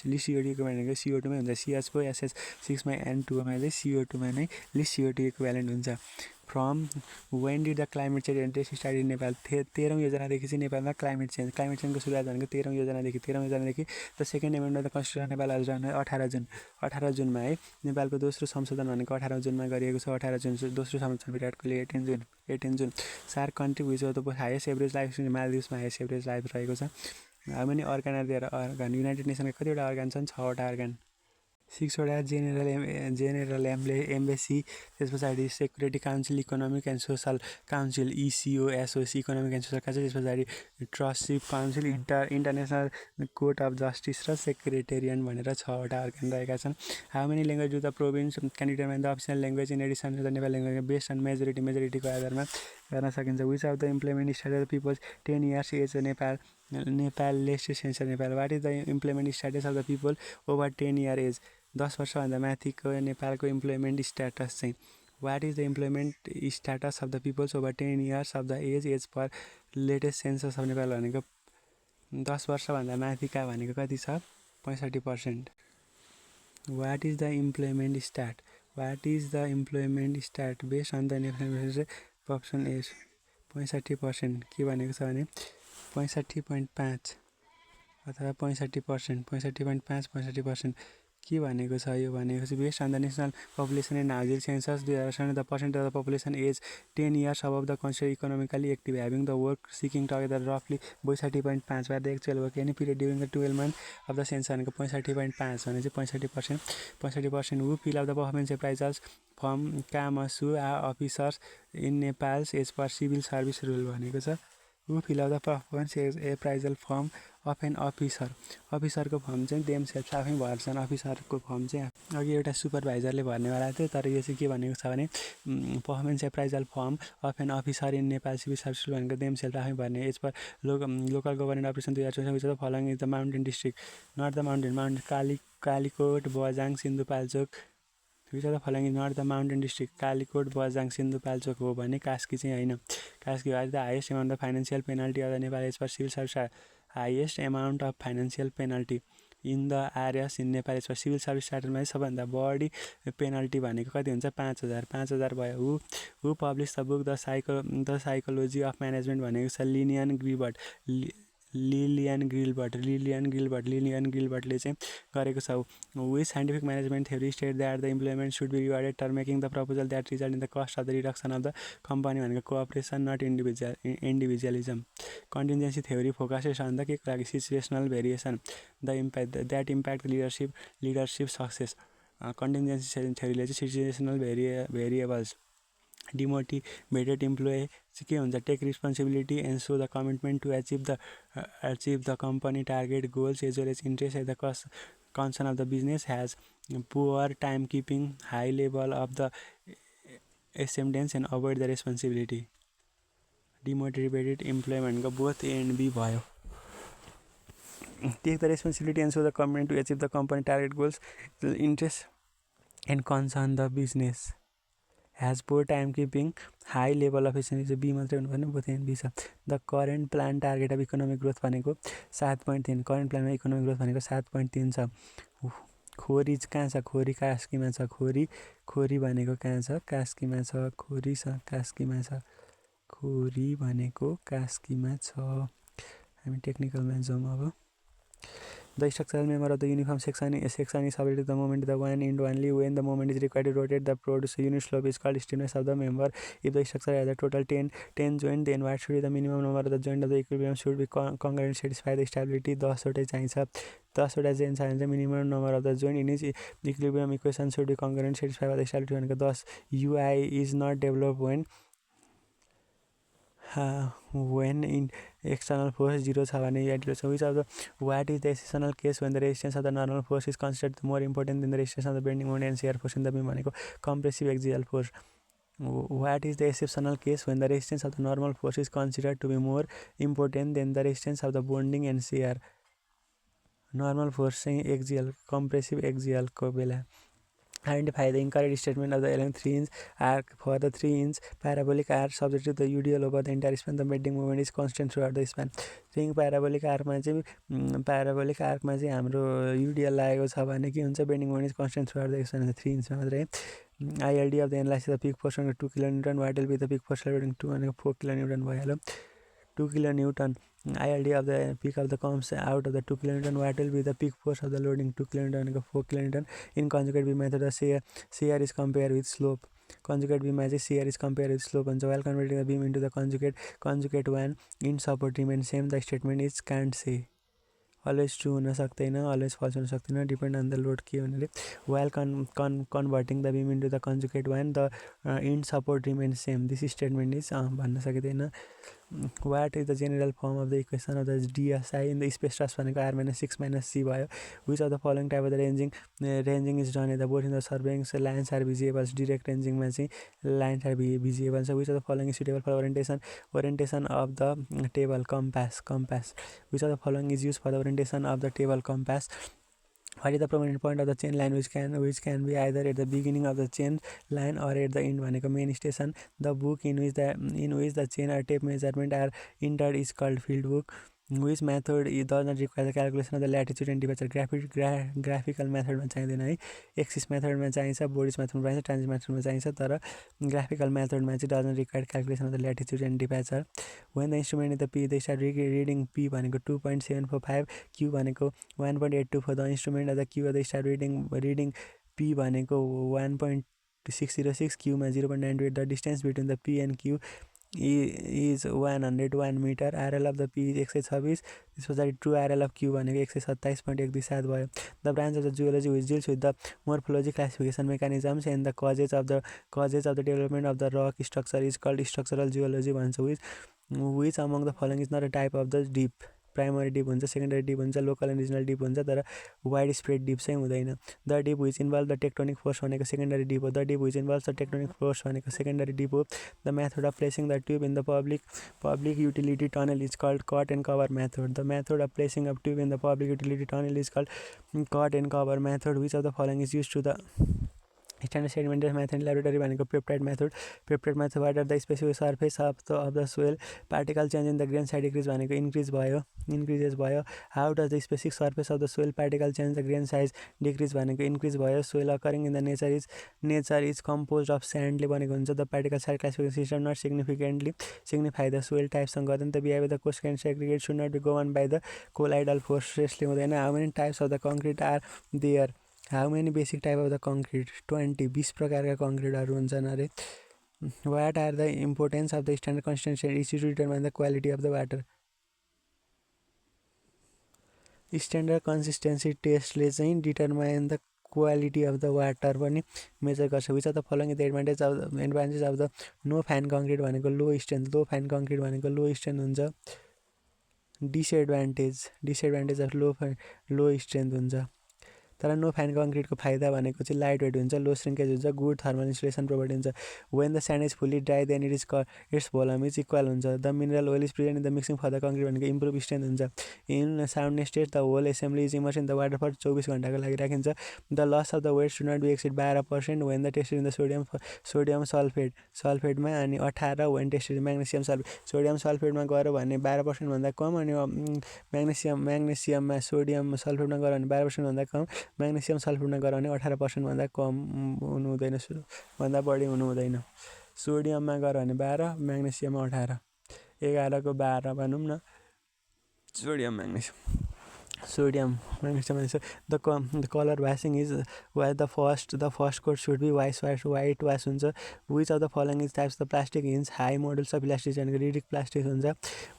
भनेको CO2 मै हुन्छ, CH4 SH6 मा N2 मा चाहिँ CO2 मा नै लिस्ट CO2 इक्विभ्यालेन्ट हुन्छ। From when did the climate change interest start in Nepal? 13औं योजनादेखि चाहिँ नेपालमा क्लाइमेट चेन्जको सुरुवात भनेको 13औं योजनादेखि the second amendment of the constitution Nepal 18 जुनमा है। नेपालको दोस्रो संशोधन भनेको 18 जुनमा गरिएको छ। 18 जुन दोस्रो संशोधन विराट Kohli 18 June. SAARC country which of the highest average life मालदिभ्समा हाइएस्ट एभरेज लाइफ रहेको छ। How many organ are there? Organ united नेसनको कतिवटा अर्गन छन्? 6वटा अर्गन। 6वटा जेनेरल एम्बेसी, त्यस पछाडि security council, economic and social council ECOSOC economic and social council, त्यस पछाडि trusteeship council, international court of justice र सेक्रेटेरियन भनेर 6वटा अर्गन रहेका छन्। How many language do the province can determine the official language in addition to the Nepali language based on मेजोरिटीको आधारमा गर्न सकिन्छ। Which of the implement status of peoples 10 years age Nepal latest census Nepal. What is the implement status of the people over 10 year age? 10 वर्षभन्दा माथिको नेपालको employment status चाहिँ। What is the employment status of the peoples over 10 years of the as per latest census of Nepal भनेको 10 वर्षभन्दा माथिका भनेको कति छ? 65%। What is the employment stat based on the national population age? 65%। के भनेको छ भने 65.5 अथवा 65%, 65.5, 65%। के भनेको छ यो भनेको चाहिँ based on the national population and housing census 2007 the percent of the population age 10 years above the consider economically active having the work seeking together रफली 62.5 वा the actual work any period during the 12 month of the census भनेको 65.5 भने चाहिँ 65%। Who fill of the performance appraisals from कामसु officers in Nepal's as per civil service rule भनेको छ। हु fill of the performance appraisal form of an अफिसरको form चाहिँ them self आफै भर्छन्। अफिसरको फर्म चाहिँ अघि एउटा सुपरभाइजरले भर्नेवाला थियो, तर यो चाहिँ के भनेको छ भने performance appraisal form of an officer in Nepal civil service भनेको देम सेल्फ आफै भर्ने। As per local government operation 2024 following is the mountain district not the mountain Kalikot Bajhang Sindhupalchok. Which of the following is not the mountain district Kalikot Bajhang Sindhupalchok हो भने कास्की चाहिँ होइन। Kaski was the highest amount of financial penalty of the Nepal as per civil service highest amount of financial penalty in the RS in Nepal as per civil service स्टार्टरमा सबभन्दा बढी penalty भनेको कति हुन्छ? 5,000 भयो। Who publish the book the psychology of management भनेको छ Lillian गिल्बर्टले चाहिँ गरेको छ। Which scientific management theory state that the employment should be rewarded टर making the proposal that result in the cost of the reduction of the company भनेको cooperation not individualism. Contingency theory focuses on the के को लागि? Situational variation the impact that impact leadership success. Contingency थ्योरीले चाहिँ situational variables demotivated employee चाहिँ के हुन्छ, take responsibility and so the commitment to achieve the company target goals as well as interest at the concern of the business, has poor timekeeping, high level of the acceptance and avoid the responsibility. Demotivated employee भनेको both A and B भयो. Take the responsibility and so the commitment to achieve the company target goals, interest and concern the business, has poor time keeping, high level of efficiency, B मात्रै हुनु पर्ने, both and B छ. The current plan target of economic growth भनेको 7.3, current प्लानमा economic growth भनेको 7.3 छ. खोरी कहाँ छ, खोरी कास्कीमा छ, खोरी भनेको कहाँ छ, कास्कीमा छ, खोरी छ कास्कीमा छ, खोरी भनेको कास्कीमा छ. हामी टेक्निकलमा जाउँ अब. The structural member of the uniform section is subject to the moment the one end only when the moment is required to rotate the produced unit slope is called stiffness of the member. If the structure has a total 10 joint, then what should be the minimum number of the joint of the equilibrium should be congruent to satisfy the stability. 10 वटा चाहिन्छ, 10 वटा joint चाहिन्छ. minimum number of the joint in its equilibrium equation should be congruent to satisfy the stability भनेको 10. UI is not developed when in external force 0 छ भने या छ. Which of the what is the exceptional case when the resistance of the normal force is considered more important than the resistance of the bending moment and shear force in the beam भनेको compressive axial force. What is the exceptional case when the resistance of the normal force is considered to be more important than the resistance of the bending and shear. normal force चाहिँ axial, compressive axial को बेला. Identify the incorrect statement of the length 3 inch arc for the 3 inch parabolic arc subject to the UDL over the entire span. The bending moment is constant throughout the span. Think parabolic arc मा चाहिँ हाम्रो UDL लागेको छ भने के हुन्छ, bending moment is constant throughout the span. 3 inch मात्रै. ILD of the analysis of the peak force 2 kN, what will be the peak force loading 2 भनेको 4 kN भइहाल्यो. 2 kN. ILD of the peak of the comes out of the 2 kN, what will be the peak force of the loading 2 kN भनेको 4 kN. In conjugate beam method, the shear is compared with slope. Conjugate beam चाहिँ shear is compared with slope हुन्छ. While converting the beam into the conjugate one, in support remains same. The statement is can't say. always true हुन सक्दैन, always false हुन सक्दैन, depend on the load के भनेले. While converting the beam into the conjugate one, the end support remains same. This statement is भन्न सकिँदैन. What is the general form of the equation of the DSI in the space stress भनेको R minus 6 minus C भयो. Which of the following type of the ranging is done the both in the surveying lines are visible. Direct ranging मा चाहिँ lines are visible. So which of the following is suitable for orientation of the table compass. Which of the following is used for the orientation of the table compass? What is the prominent point of the chain line which can be either at the beginning of the chain line or at the end भनेको main station. The book in which the chain or tape measurement are entered is called field book. Which method does not require the calculation of the latitude and departure? graphical method मा चाहिँदैन है. Axis मेथडमा चाहिन्छ, बोर्डिस मेथडमा चाहिन्छ, transit मेथडमा चाहिन्छ, तर graphical method मा चाहिँ does not require calculation of the latitude and departure. When the instrument is the P, they start reading P भनेको 2.745, Q भनेको 1.82 for the instrument of the Q, they start reading P भनेको 1.606, Q मा 0.98. The distance between the P and Q is 101 meter. RL of the P is 126. This was the true RL of Q भनेको 127.17 भयो. The branch of the geology which deals with the morphology, classification mechanisms and the causes of the development of the rock structure is called structural geology भन्छ. Which among the following is not a type of the deep? Primary dip हुन्छ, secondary dip हुन्छ, local and regional dip हुन्छ, तर wide spread dip चाहिँ हुँदैन. The dip which involve the tectonic force भनेको secondary dip हो. The dip which involve the tectonic force भनेको secondary dip हो. The method of placing the tube in the public utility tunnel is called cut and cover method. The method of placing of tube in the public utility tunnel is called cut and cover method. Which of the following is use to the standard sedimentary method in laboratory भनेको peptide method. What are the specific surface of the soil particle change in the grain size decrease भनेको increases भयो. How does the specific surface of the soil particle change the grain size decrease भनेको increase भयो. Soil occurring in the nature is composed of sand ले भनेको हुन्छ. The particle size classification system not significantly signify the soil types सँग गर्दैन. The behavior of the coast can segregate should not be governed by the colloidal forces ले हुँदैन. How many types of the concrete are there? How many basic type of the concrete? 20 प्रकारका concreteहरू हुन्छन् अरे. What are the importance of the standard consistency is to determine the quality of the water? Standard consistency test ले चाहिँ determine the quality of the water पनि measure गर्छ। Which of the following is the advantage of the no fine concrete भनेको low strength, low fine concrete भनेको low strength हुन्छ। Disadvantage of low strength हुन्छ। तर no fine कङ्क्रिटको फाइदा भनेको चाहिँ लाइट वेट हुन्छ, लो श्रिङ्केज हुन्छ, गुड थर्मल इन्सुलेसन प्रोभर्टी हुन्छ। When the sand is fully dry then its volume is equal हुन्छ। The mineral oil is present in the mixing for the concrete भनेको इम्प्रुभ स्ट्रेन्थ हुन्छ। In sound state the whole assembly is immerse in the water for 24 घन्टाको लागि राखिन्छ। The loss of the weight should not be exceed 12% when the tested in the sodium सल्फेटमा, अनि 18 when tested magnesium sulphate. Sodium सल्फेटमा गयो भने 12% भन्दा कम, अनि म्याग्नेसियममा sodium सल्फेटमा गयो भने 12% भन्दा कम, म्याग्नेसियम सल्फेटमा गयो भने 18% भन्दा कम हुनु हुँदैन, भन्दा बढी हुनु हुँदैन। सोडियममा गयो भने 12, म्याग्नेसियममा 18, 11 को 12 भनौँ न। Sodium magnesium the colour washing is the first coat should be white wash हुन्छ। Which of the following is types the plastic hinge high models of elastic भनेको रिडिक प्लास्टिक हुन्छ।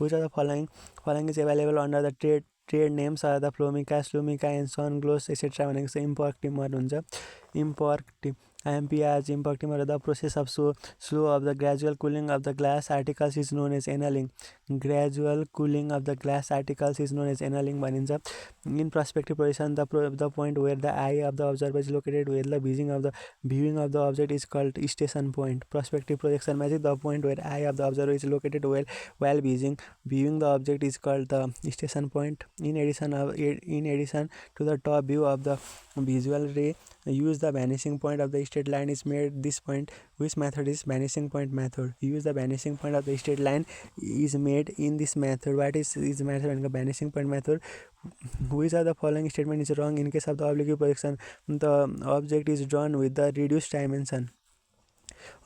Which of the following is available under the trade names are the Flomica, Slumica and sun gloss etcetera भनेको चाहिँ impreg timber हुन्छ। IMPRs impact timber. The process of slow of the gradual cooling of the glass articles is known as annealing. Gradual cooling of the glass articles is known as annealing भनिन्छ। In perspective projection, the point where the eye of the observer is located, where the viewing of the object is called station point. Perspective projection मा चाहिँ the point where eye of the observer is located while viewing the object is called the station point. In addition to the top view of the visual ray, use the vanishing point of the straight line is made this point. Which method is vanishing point method? Use the vanishing point of the straight line is made in this method. What is method and the vanishing point method? Which of the following statement is wrong? In case of the oblique projection, the object is drawn with the reduced dimension.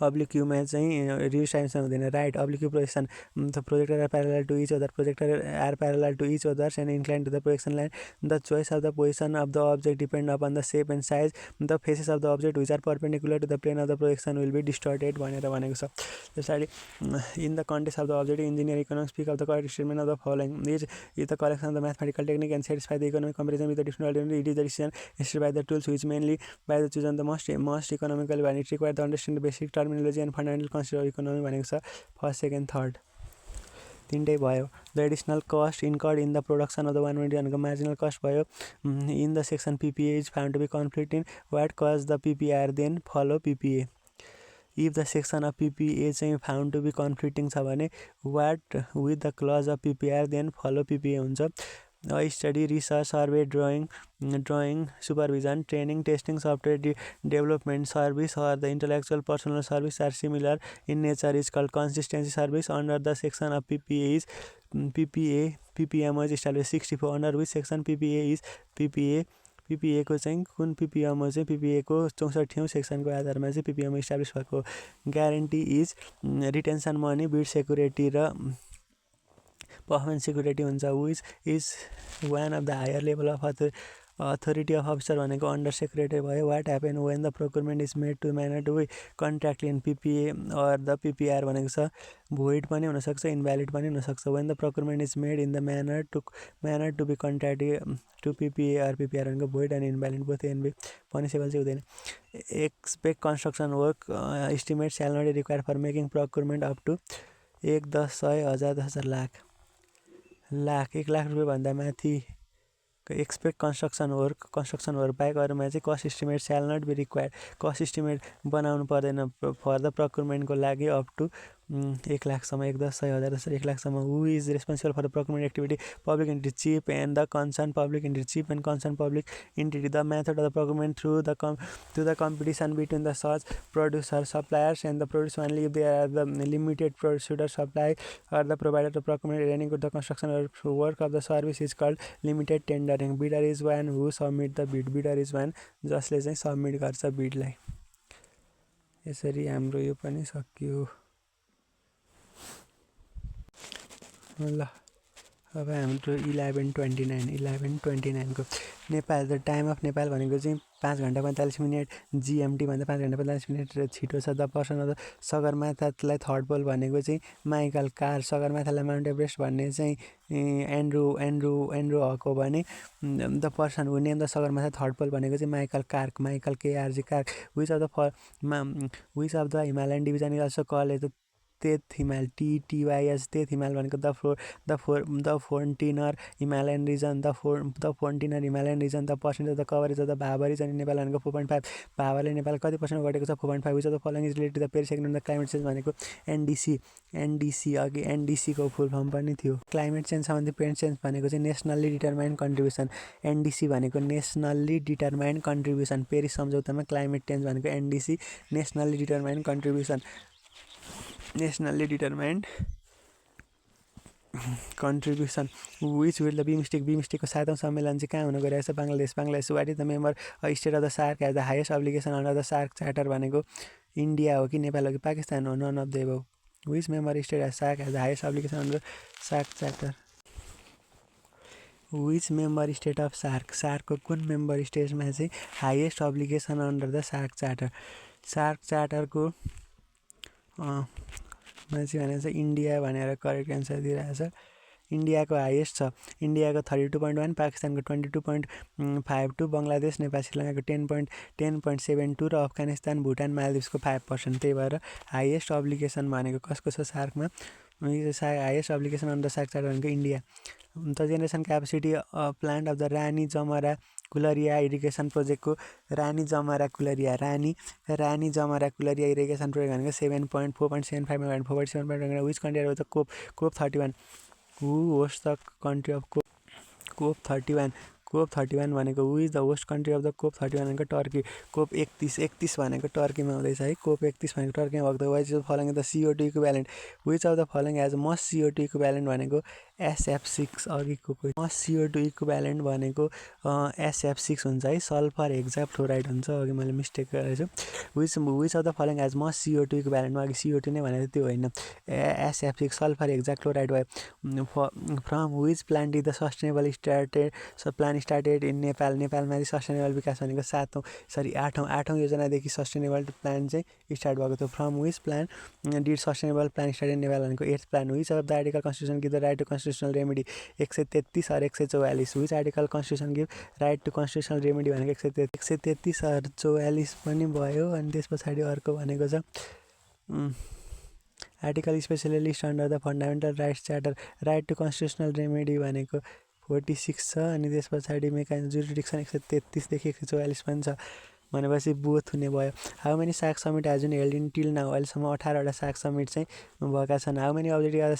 Obliqueमा चाहिँ reduced dimension हुँदैन, right? Oblique projection, the projector are parallel to each other, and inclined to the projection line. The choice of the position of the object depend upon the shape and size. The faces of the object which are perpendicular to the plane of the projection will be distorted भनेर भनेको छ। त्यसैले in the context of the object, engineer economics speak of the correct statement of the following. Is the collection of the mathematical technique and satisfy the economic comparison with the different alternatives. It is the decision assisted by the tools which mainly by the chosen the most economical one. It requires the understanding the basic terminology and fundamental concept of economy भनेको छ। First second third तिनटै भयो। The additional cost incurred in the production of the one unit भनेको marginal cost भयो। In the section PPA is found to be conflict in what cause the PPR then follow PPA। If the section of PPA चाहिँ found to be conflicting छ भने what with the clause of PPR then follow PPA हुन्छ। Study, research, survey, drawing, supervision, training, testing, software development service or the intellectual personal service are similar in nature is called consistency service. Under the section of PPA is PPM was established 64. Under which section PPA is PPA को चाहिँ कुन PPM हो चाहिँ PPA को 64औं सेक्सनको आधारमा चाहिँ PPM establish भएको। Guarantee is retention money, bid security र पर्फर्मेन्स सेक्युरिटी हुन्छ। Which is one of the higher level of authority of officer भनेको अन्डर सेक्रेटरी भयो। What happen when the procurement is made to manner to be contract in PPA or the PPR भनेको छ void पनि हुनसक्छ, invalid पनि हुनसक्छ। When the procurement is made in the manner to be contract to PPA or PPR भनेको void and invalid both and punishable चाहिँ हुँदैन। Expect construction work estimate shall not require for making procurement up to 1, 10, 100, 1000, 10,000, lakh 1 lakh रुपियाँभन्दा माथि expect construction work बाहेक अरूमा चाहिँ cost estimate shall not be required. Cost estimate बनाउनु पर्दैन फर द प्रोक्युरमेन्टको लागि अप टु 1 लाखसम्म, 1, 10, 100, 1000, 10,000, 1 लाखसम्म। Who is responsible for the procurement activity? Public entity chief and the concern public entity chief and concern public entity. The method of the procurement through the competition between the such producer suppliers and the produce only if they are the limited producer supply or the provider the procurement एरेनिङ the construction work of the service is called limited tendering. Bidder is one who submit the bid. Bidder is one जसले चाहिँ submit गर्छ बिडलाई। यसरी हाम्रो यो पनि सकियो। ल अब हाम्रो 11:29 को Nepal the time of Nepal भनेको चाहिँ 5 घण्टा 45 मिनट GMT भन्दा 5 घण्टा 45 मिनट छिटो छ। द पर्सन अफ द सगरमाथालाई थर्ड पोल भनेको चाहिँ माइकल कार, सगरमाथालाई माउन्ट एभरेस्ट भन्ने चाहिँ एन्ड्रु हक हो भने the person who name the Sagarmatha third pole भनेको चाहिँ माइकल KRG कार्क। Which of the Himalayan division is also called the Tethys Himal TTYS। Tethys Himal भनेको the frontier Himalayan region, the frontier Himalayan region. The percent of the coverage of the Bhabar region in Nepal भनेको 4.5। भावरले नेपाल कति percent घटेको छ? 4.5। Which of the following is related to the Paris agreement the climate change भनेको NDC अघि NDC को full form पनि थियो। क्लाइमेट चेन्ज सम्बन्धी पेरिस चेन्ज भनेको चाहिँ नेसनल्ली डिटरमाइन्ड कन्ट्रिब्युसन। NDC भनेको नेसनल्ली डिटरमाइन्ड कन्ट्रिब्युसन। पेरिस सम्झौतामा क्लाइमेट चेन्ज भनेको NDC nationally determined contribution. Nationally determined contribution. Which will the बिमस्टेकको 7औं सम्मेलन चाहिँ कहाँ हुन गइरहेको छ? Bangladesh. What is the member state of the SAARC has the highest obligation under the SAARC charter भनेको इन्डिया हो कि नेपाल हो कि पाकिस्तान हो? None of the above. Which member state has SAARC has the highest obligation under SAARC charter? Which member state of सार्कको कुन member स्टेटमा चाहिँ highest obligation under the SAARC charter? SAARC चार्टरको मान्छे भनेको चाहिँ इन्डिया भनेर करेक्ट एन्सर दिइरहेछ। इन्डियाको हाइएस्ट छ। इन्डियाको 32.1, पाकिस्तानको 22.52, बङ्गलादेश नेपाल श्रीलङ्काको 10.72 र अफगानिस्तान भुटान मालदिभ्सको 5%। त्यही भएर हाइएस्ट अब्लिगेसन भनेको कसको छ सार्कमा? Highest obligation under SAARC charter भनेको India. The generation capacity plant of the Rani Jamara Kulariya irrigation प्रोजेक्टको रानी जमरा कुलरिया इरिगेसन प्रोजेक्ट भनेको 4.75 megawatt 4.7 which country of the COP 31 who host the country of COP 31 COP 31 भनेको who is the host country of the COP 31 भनेको Turkey. कोप 31 भनेको टर्कीमा हुँदैछ है। कोप 31 भनेको टर्कीमा भएको। Wise of following the CO2 equivalent. Which of the following as most CO2 equivalent भनेको SF6 अघिको मस्ट CO2 इक्विभ्यालेन्ट भनेको SF6 हुन्छ है। सल्फर हेक्साफ्लोराइड हुन्छ। अघि मैले मिस्टेक गरेछु। Which of the following as most CO2 इक्विभ्यालेन्टमा अघि CO2 नै भनेको त्यो होइन, SF6 सल्फर हेक्साफ्लोराइड भयो। From which plant is the sustainable started in Nepal? नेपालमा चाहिँ सस्टेनेबल विकास भनेको 8औं योजनादेखि सस्टेनेबल प्लान चाहिँ स्टार्ट भएको थियो। From which plan did sustainable plan start in Nepal भनेको 8th plan. Which of the article constitution give the right to constitutional remedy? 133 और 144। Which article constitution give right to constitutional remedy भनेको 133 और 144 पनि भयो। अनि त्यस पछाडि अर्को भनेको छ article specially list under the fundamental rights charter. Right to constitutional remedy भनेको 46 छ। अनि त्यस पछाडि मेकानिजम जुरिडिक्सन 133 देखि 144 पनि छ भनेपछि बोथ हुने भयो। How many SAARC summit has been held in till now? अहिलेसम्म 18वटा सार्क समिट चाहिँ भएका छन्। How many objective of the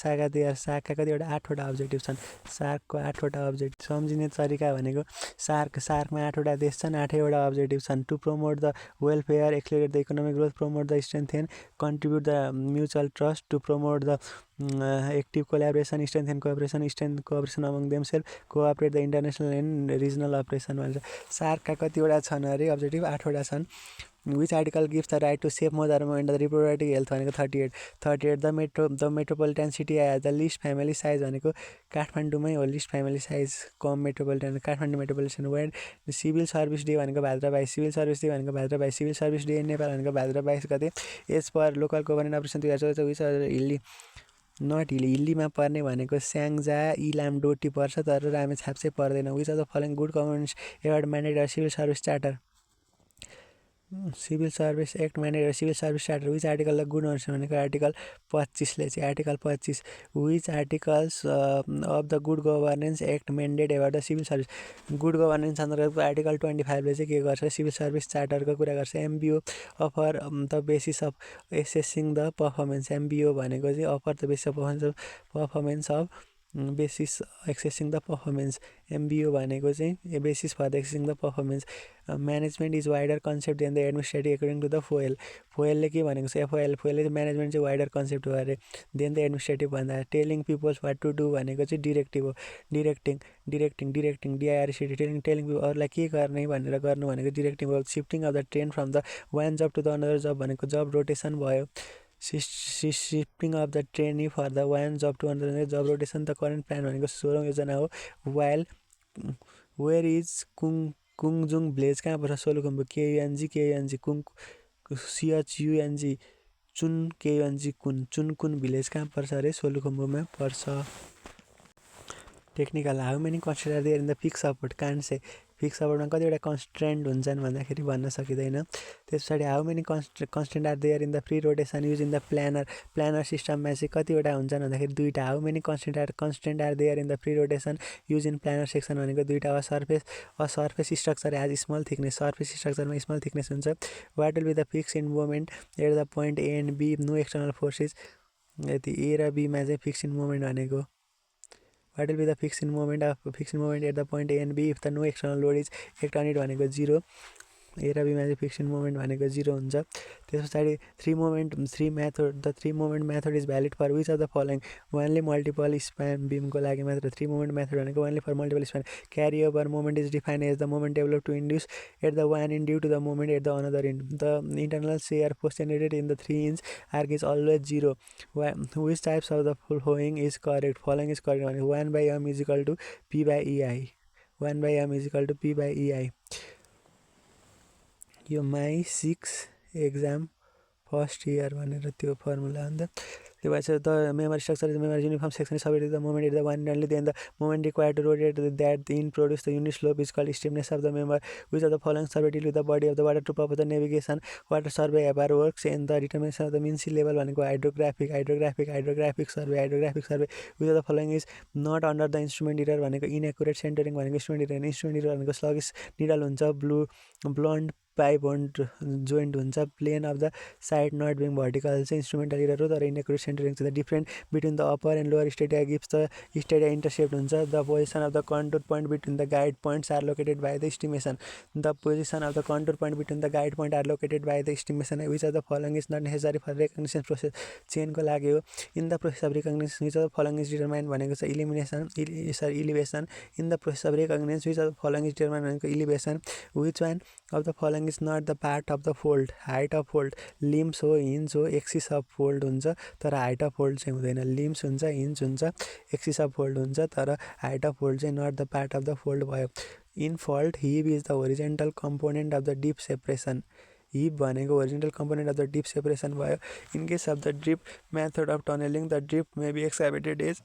सार्कका कतिवटा? 8वटा अब्जेक्टिभ छन्। सार्कको 8वटा अब्जेक्टिभ। सम्झिने तरिका भनेको सार्कमा 8वटा देश छन्, 8वटा अब्जेक्टिभ छन्। To promote the welfare, accelerate the economic growth, promote the strength and contribute the mutual trust, to promote the active collaboration, strength and cooperation among themself, cooperate the international and regional operation भन्छ। सार्कका कतिवटा छन् अरे objective? 8वटा छन्। Which article gives the right to safe mother and the reproductive health भनेको 38। The metropolitan city as the list family size भनेको काठमाडौँमै हो। लिस्ट फ्यामिली साइज कम metropolitan Kathmandu metropolitan. When civil service day भनेको भाद्र 22। सिभिल सर्भिस डे भनेको Bhadra 22। Civil service day in Nepal भनेको भाद्र 22 गते। As per local government operation 2024। Hilly not हिल्लीमा पर्ने भनेको स्याङ्जा इलाम डोटी पर्छ, तर रामेछाप चाहिँ पर्दैन। Which of the following good governance award mandate civil service charter? Civil service act mandate civil service charter. Which article the good governance भनेको आर्टिकल 25ले चाहिँ article 25। Which articles of the good governance act mandate award the civil service? Good governance अन्तर्गतको article 25ले चाहिँ के गर्छ? Civil service चार्टरको कुरा गर्छ। MBO offer the basis of assessing the performance. MBO भनेको चाहिँ offer the basis of performance of basis एक्सेसिङ द पर्फर्मेन्स। MBO भनेको चाहिँ बेसिस फर द एक्सेसिङ the performance. Management is wider concept than the administrative according to the फोएलले के भनेको छ? फोएलले चाहिँ म्यानेजमेन्ट चाहिँ वाइडर कन्सेप्ट हो अरे देन द एडमिनिस्ट्रेटिभ भन्दा। Telling peoples what to do भनेको चाहिँ डिरेक्टिभ हो। डिरेक्टिङ DIRCT टेलिङ पिपल अरूलाई के गर्ने भनेर गर्नु भनेको डिरेक्टिभ हो। Shifting of the train from the one job to the another job भनेको जब रोटेसन भयो। Shifting of the trainee for the one job to another job rotation the current plan भनेको 16औं योजना हो. while where is कुङजुङ village कहाँ पर्छ Solukhumbu KUNG CHUNG चुन KUNG चुनकुन village कहाँ पर्छ अरे सोलुखुम्बुमा पर्छ. Technical how many constraint are there in the fix support can't say fix सपोर्टमा कतिवटा कन्स्ट्रेन्ट हुन्छन् भन्दाखेरि भन्न सकिँदैन. त्यस पछाडि how many constraint are there in the free rotation use in the planar सिस्टममा चाहिँ कतिवटा हुन्छन् भन्दाखेरि दुईवटा. How many constraint are there in the free rotation use in planar section भनेको दुईवटा. Surface structure has small thickness surface स्ट्रक्चरमा small thickness हुन्छ. What will be the fix in moment at the point A and B no external forces. यति A र बीमा चाहिँ fix in moment भनेको what will be the fixed moment at the point A and B if the no external load is act on it भनेको 0. ए र बीमा चाहिँ fix in moment भनेको 0 हुन्छ. त्यस पछाडि three moment method is valid for which of the following. वानले multiple span बिमको लागि मात्र थ्री मोमेन्ट मेथड भनेको वानले for multiple span. Carry over moment is defined as the moment develop to induce at the one end due to the moment at the another end. The internal shear force generated in the 3 inch arch is always 0. Which types of the following is correct. Following is correct भनेको 1/m is equal to P/EI. 1/m is equal to P/EI. यो my 6 exam first year भनेर त्यो formula हो नि त. त्यो भएपछि the member structure is member uniform section सबै the moment at the one end then the moment required to rotate that in produce the unit slope is called stiffness of the member. Which of the following survey deal with the body of the water to purpose the navigation. Water survey harbour works and the determination of the mean sea level भनेको hydrographic survey. Which of the following is not under the instrument error भनेको inaccurate centering भनेको instrument error भनेको sluggish needle हुन्छ. Blunt pipe joint हुन्छ. Plane of the sight not being vertical चाहिँ instrumental error हो तर inaccurate centering चाहिँ the different between the upper and lower stadia gives the stadia intercept हुन्छ. The position of the contour point between the guide points are located by the estimation. The position of the contour point between the guide point are located by the estimation. Which of the following is not necessary for recognition process. चेनको लागि हो. In the process of recognition which of the following is determine भनेको छ elevation. In the process of recognition which of the following is determine भनेको elevation. Which one of the following is not the part of the fold. Height of fold limbs हो hinge हो axis of fold हुन्छ तर height of fold चाहिँ हुँदैन. Limbs हुन्छ hinge हुन्छ axis of fold हुन्छ तर हाइट अफ फोल्ड चाहिँ not the part of the fold भयो. In fault heave is the horizontal component of the dip separation. Heave भनेको original component of the dip separation भयो. In case of the drip method of tunnelling the drip may be excavated as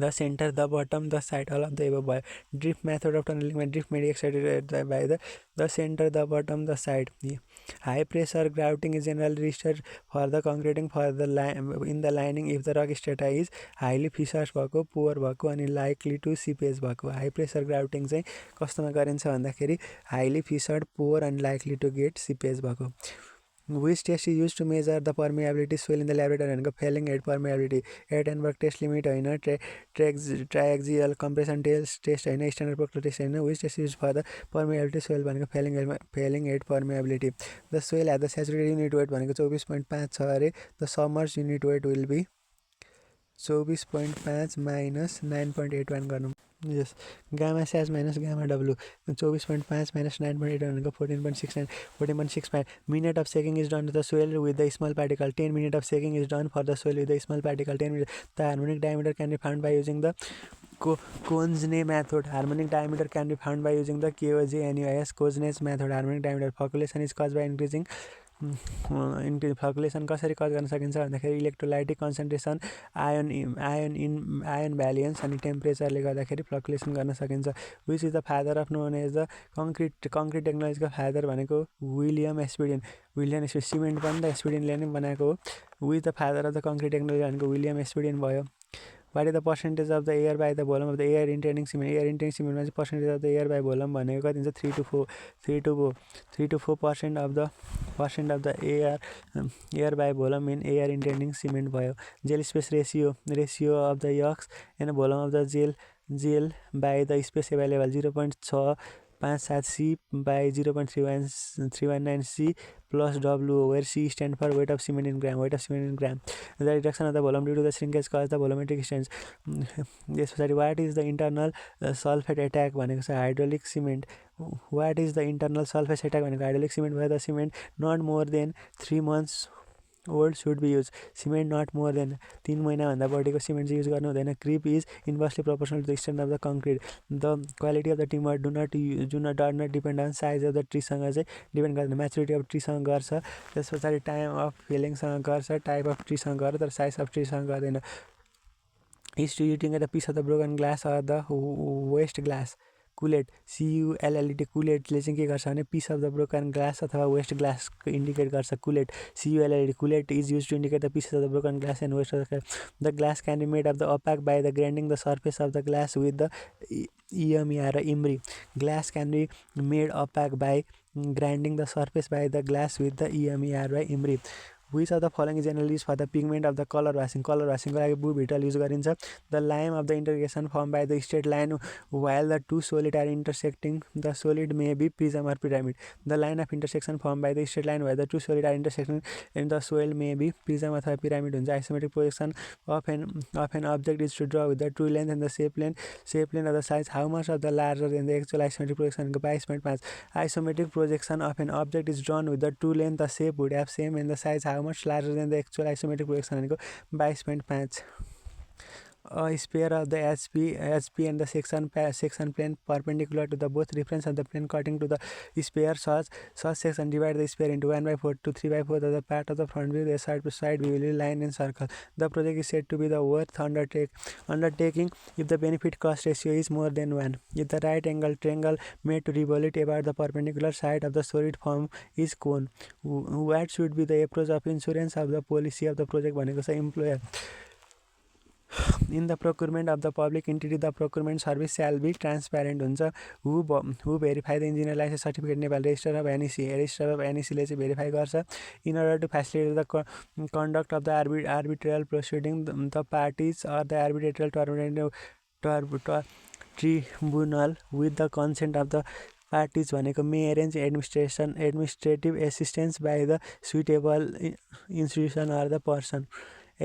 the center, the bottom, the side, all of the above भयो. Drift method of tunneling drift may be excited by the center, the bottom, the side. High pressure grouting is generally registered for the concreting for the in the lining if the rock strata is highly fissures भएको poor भएको अनि likely to seepage भएको. High pressure grouting चाहिँ कस्तोमा गरिन्छ भन्दाखेरि highly fissured poor and likely to get seepage भएको. Which test is used to measure the permeability soil in the laboratory भनेको falling head permeability. Atterberg test limit होइन. Triaxial compression test होइन. Standard Proctor test होइन. Which test use for the permeability soil भनेको falling head permeability. The soil at the saturated unit weight भनेको 24.5 छ अरे. The submerged unit weight will be 24.5 minus 9.81 गर्नु. यस gamma sat minus gamma डब्लु 24.5 minus 9.81 भनेको 14.69 minute of shaking is done the soil with the small particle. 10 minute of shaking is done for the soil with the small particle. 10 minute. The harmonic diameter can be found by using the Kozeny method. Harmonic diameter can be found by using the KOJNUIS Kozeny's method. Harmonic diameter fluctuation is cause by increasing fluctuation कसरी cause गर्न सकिन्छ भन्दाखेरि electrolytic concentration ion भ्यालियन्स अनि टेम्परेचरले गर्दाखेरि fluctuation गर्न सकिन्छ. Which is the father of known as the concrete टेक्नोलोजीको father भनेको विलियम एस्पिडिन. सिमेन्ट पनि त एस्पिडिनले नै बनाएको हो. Which the father of the concrete technology भनेको विलियम एस्पिडिन भयो. What is the percentage of the air by the volume of the air entraining cement. Air entraining सिमेन्टमा चाहिँ percentage of the air by volume भनेको कति हुन्छ 3 to 4% of the air by volume in air entraining cement भयो. Gel space ratio of the yaks and volume of the gel by the space available 0.657 C by 0.319 C plus W, where C stand for weight of cement in gram. The reduction of the volume due to the shrinkage caused the volumetric distance. Yes, sorry. What is the internal sulfate attack? Hydraulic cement. What is the internal sulfate attack? Hydraulic cement, where the cement not more than 3 months old should be use cement not more than 3 महिनाभन्दा बढीको cement चाहिँ use गर्नु हुँदैन creep is inversely proportional to the extent of the concrete the quality of the timber do not depend on size of the ट्रीसँग चाहिँ depend गर्दैन maturity of ट्रीसँग गर्छ त्यस पछाडि टाइम अफ फिलिङसँग गर्छ टाइप अफ ट्रीसँग गर्छ तर साइज अफ ट्रीसँग गर्दैन इज टु युटिङ the piece of the broken glass or the waste glass cullet CULLET कुलेटले चाहिँ के गर्छ भने piece of the broken glass अथवा वेस्ट ग्लासको इन्डिकेट गर्छ cullet CULLET cullet is use to indicate the pieces of the broken glass and waste of the glass can be made of the opaque by the grinding the surface of the glass with the EMER र इम्री glass can be made opaque by grinding the surface by the glass with the EMER by इम्री Which of the following is generally used for the pigment of the color washing? Color washing को लागि blue beetle use गरिन्छ The lime of the integration formed by the straight line while the two solid are intersecting the solid may be prism or pyramid. The line of intersection formed by the straight line while the two solid are intersecting in the soil may be prism अथवा pyramid हुन्छ Isometric projection of an object is to draw with the true length and the shape length of the size how much of the larger than the actual isometric projection 22.5 Isometric projection of an object is drawn with the true length the shape would have same and the size how much larger than the actual isometric projection भनेको 22.5 A sphere of the HP and the section plane perpendicular to the both reference of the plane cutting to the sphere such section divide the sphere into 1/4 to 3/4 of the part of the front view the side view will be line and circle the project is said to be the worth undertaking if the benefit cost ratio is more than 1 if the right angle triangle made to revolve about the perpendicular side of the solid form is cone what should be the approach of insurance of the policy of the project भनेको छ employer In the procurement of the public entity, the procurement service shall be transparent हुन्छ who verify the engineer license certificate Nepal register of NEC ले चाहिँ verify गर्छ in order to facilitate the conduct of the arbitral proceeding the parties or the arbitral tribunal with the consent of the parties भनेको may arrange administrative assistance by the suitable institution or the person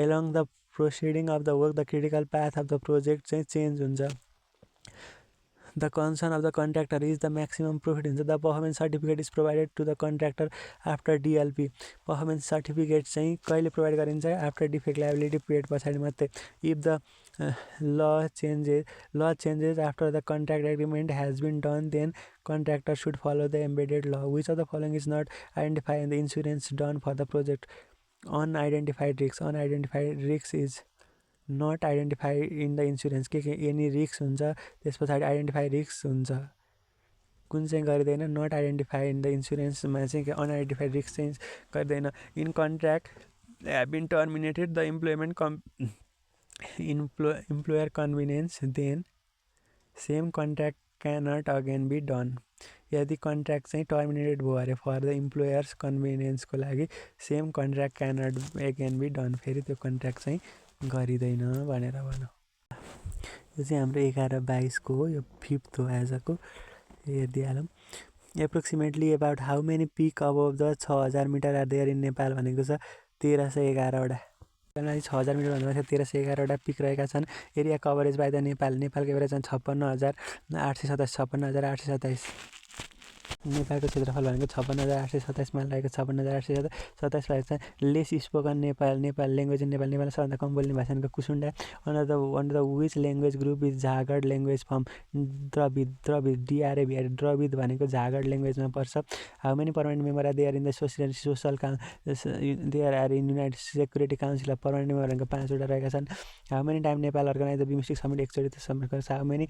along the proceeding of the work the critical path of the project चाहिँ change हुन्छ The concern of the contractor is the maximum profit हुन्छ The performance certificate is provided to the contractor after DLP Performance certificate चाहिँ कहिले provide गरिन्छ after defect liability period पछाडि मात्रै If the law changes after the contract agreement has been done then contractor should follow the embedded law Which of the following is not identified in the insurance done for the project Unidentified risks is not identified in the insurance के any risks हुन्छ त्यस पछाडि identified risks हुन्छ कुन चाहिँ गर्दैन not identified in the insurance मा चाहिँ unidentified risks चाहिँ गर्दैन in contract have been terminated the employer convenience then same contract cannot again be done यदि कन्ट्र्याक्ट चाहिँ टर्मिनेटेड भयो अरे फर द इम्प्लोयर्स कन्भिनियन्सको लागि same contract cannot again be done फेरि त्यो कन्ट्र्याक्ट चाहिँ गरिँदैन भनेर भनौँ यो चाहिँ हाम्रो 11/22 हो यो 5th हो आजको हेरिदिइहालौँ approximately about how many peak above the 6000 metre are there in Nepal भनेको छ 1311वटा 6000 मिटर भन्दा 1311वटा पिक रहेका छन् एरिया कभरेज बाई द नेपालको एभरेज 56827 56827 नेपालको क्षेत्रफल भनेको 56827 मा रहेको 56827 रहेको छ less spoken Nepal language in Nepal सबभन्दा कम बोल्ने भाषा भनेको Kusunda under the which language group is Jhangad language from Dravid Dravid भनेको झागड ल्याङ्ग्वेजमा पर्छ how many permanent member are there in the social there are in united security council of permanent member भनेको 5वटा रहेका छन् how many time Nepal organise the BIMSTEC summit एकचोटि summit गर्छ how many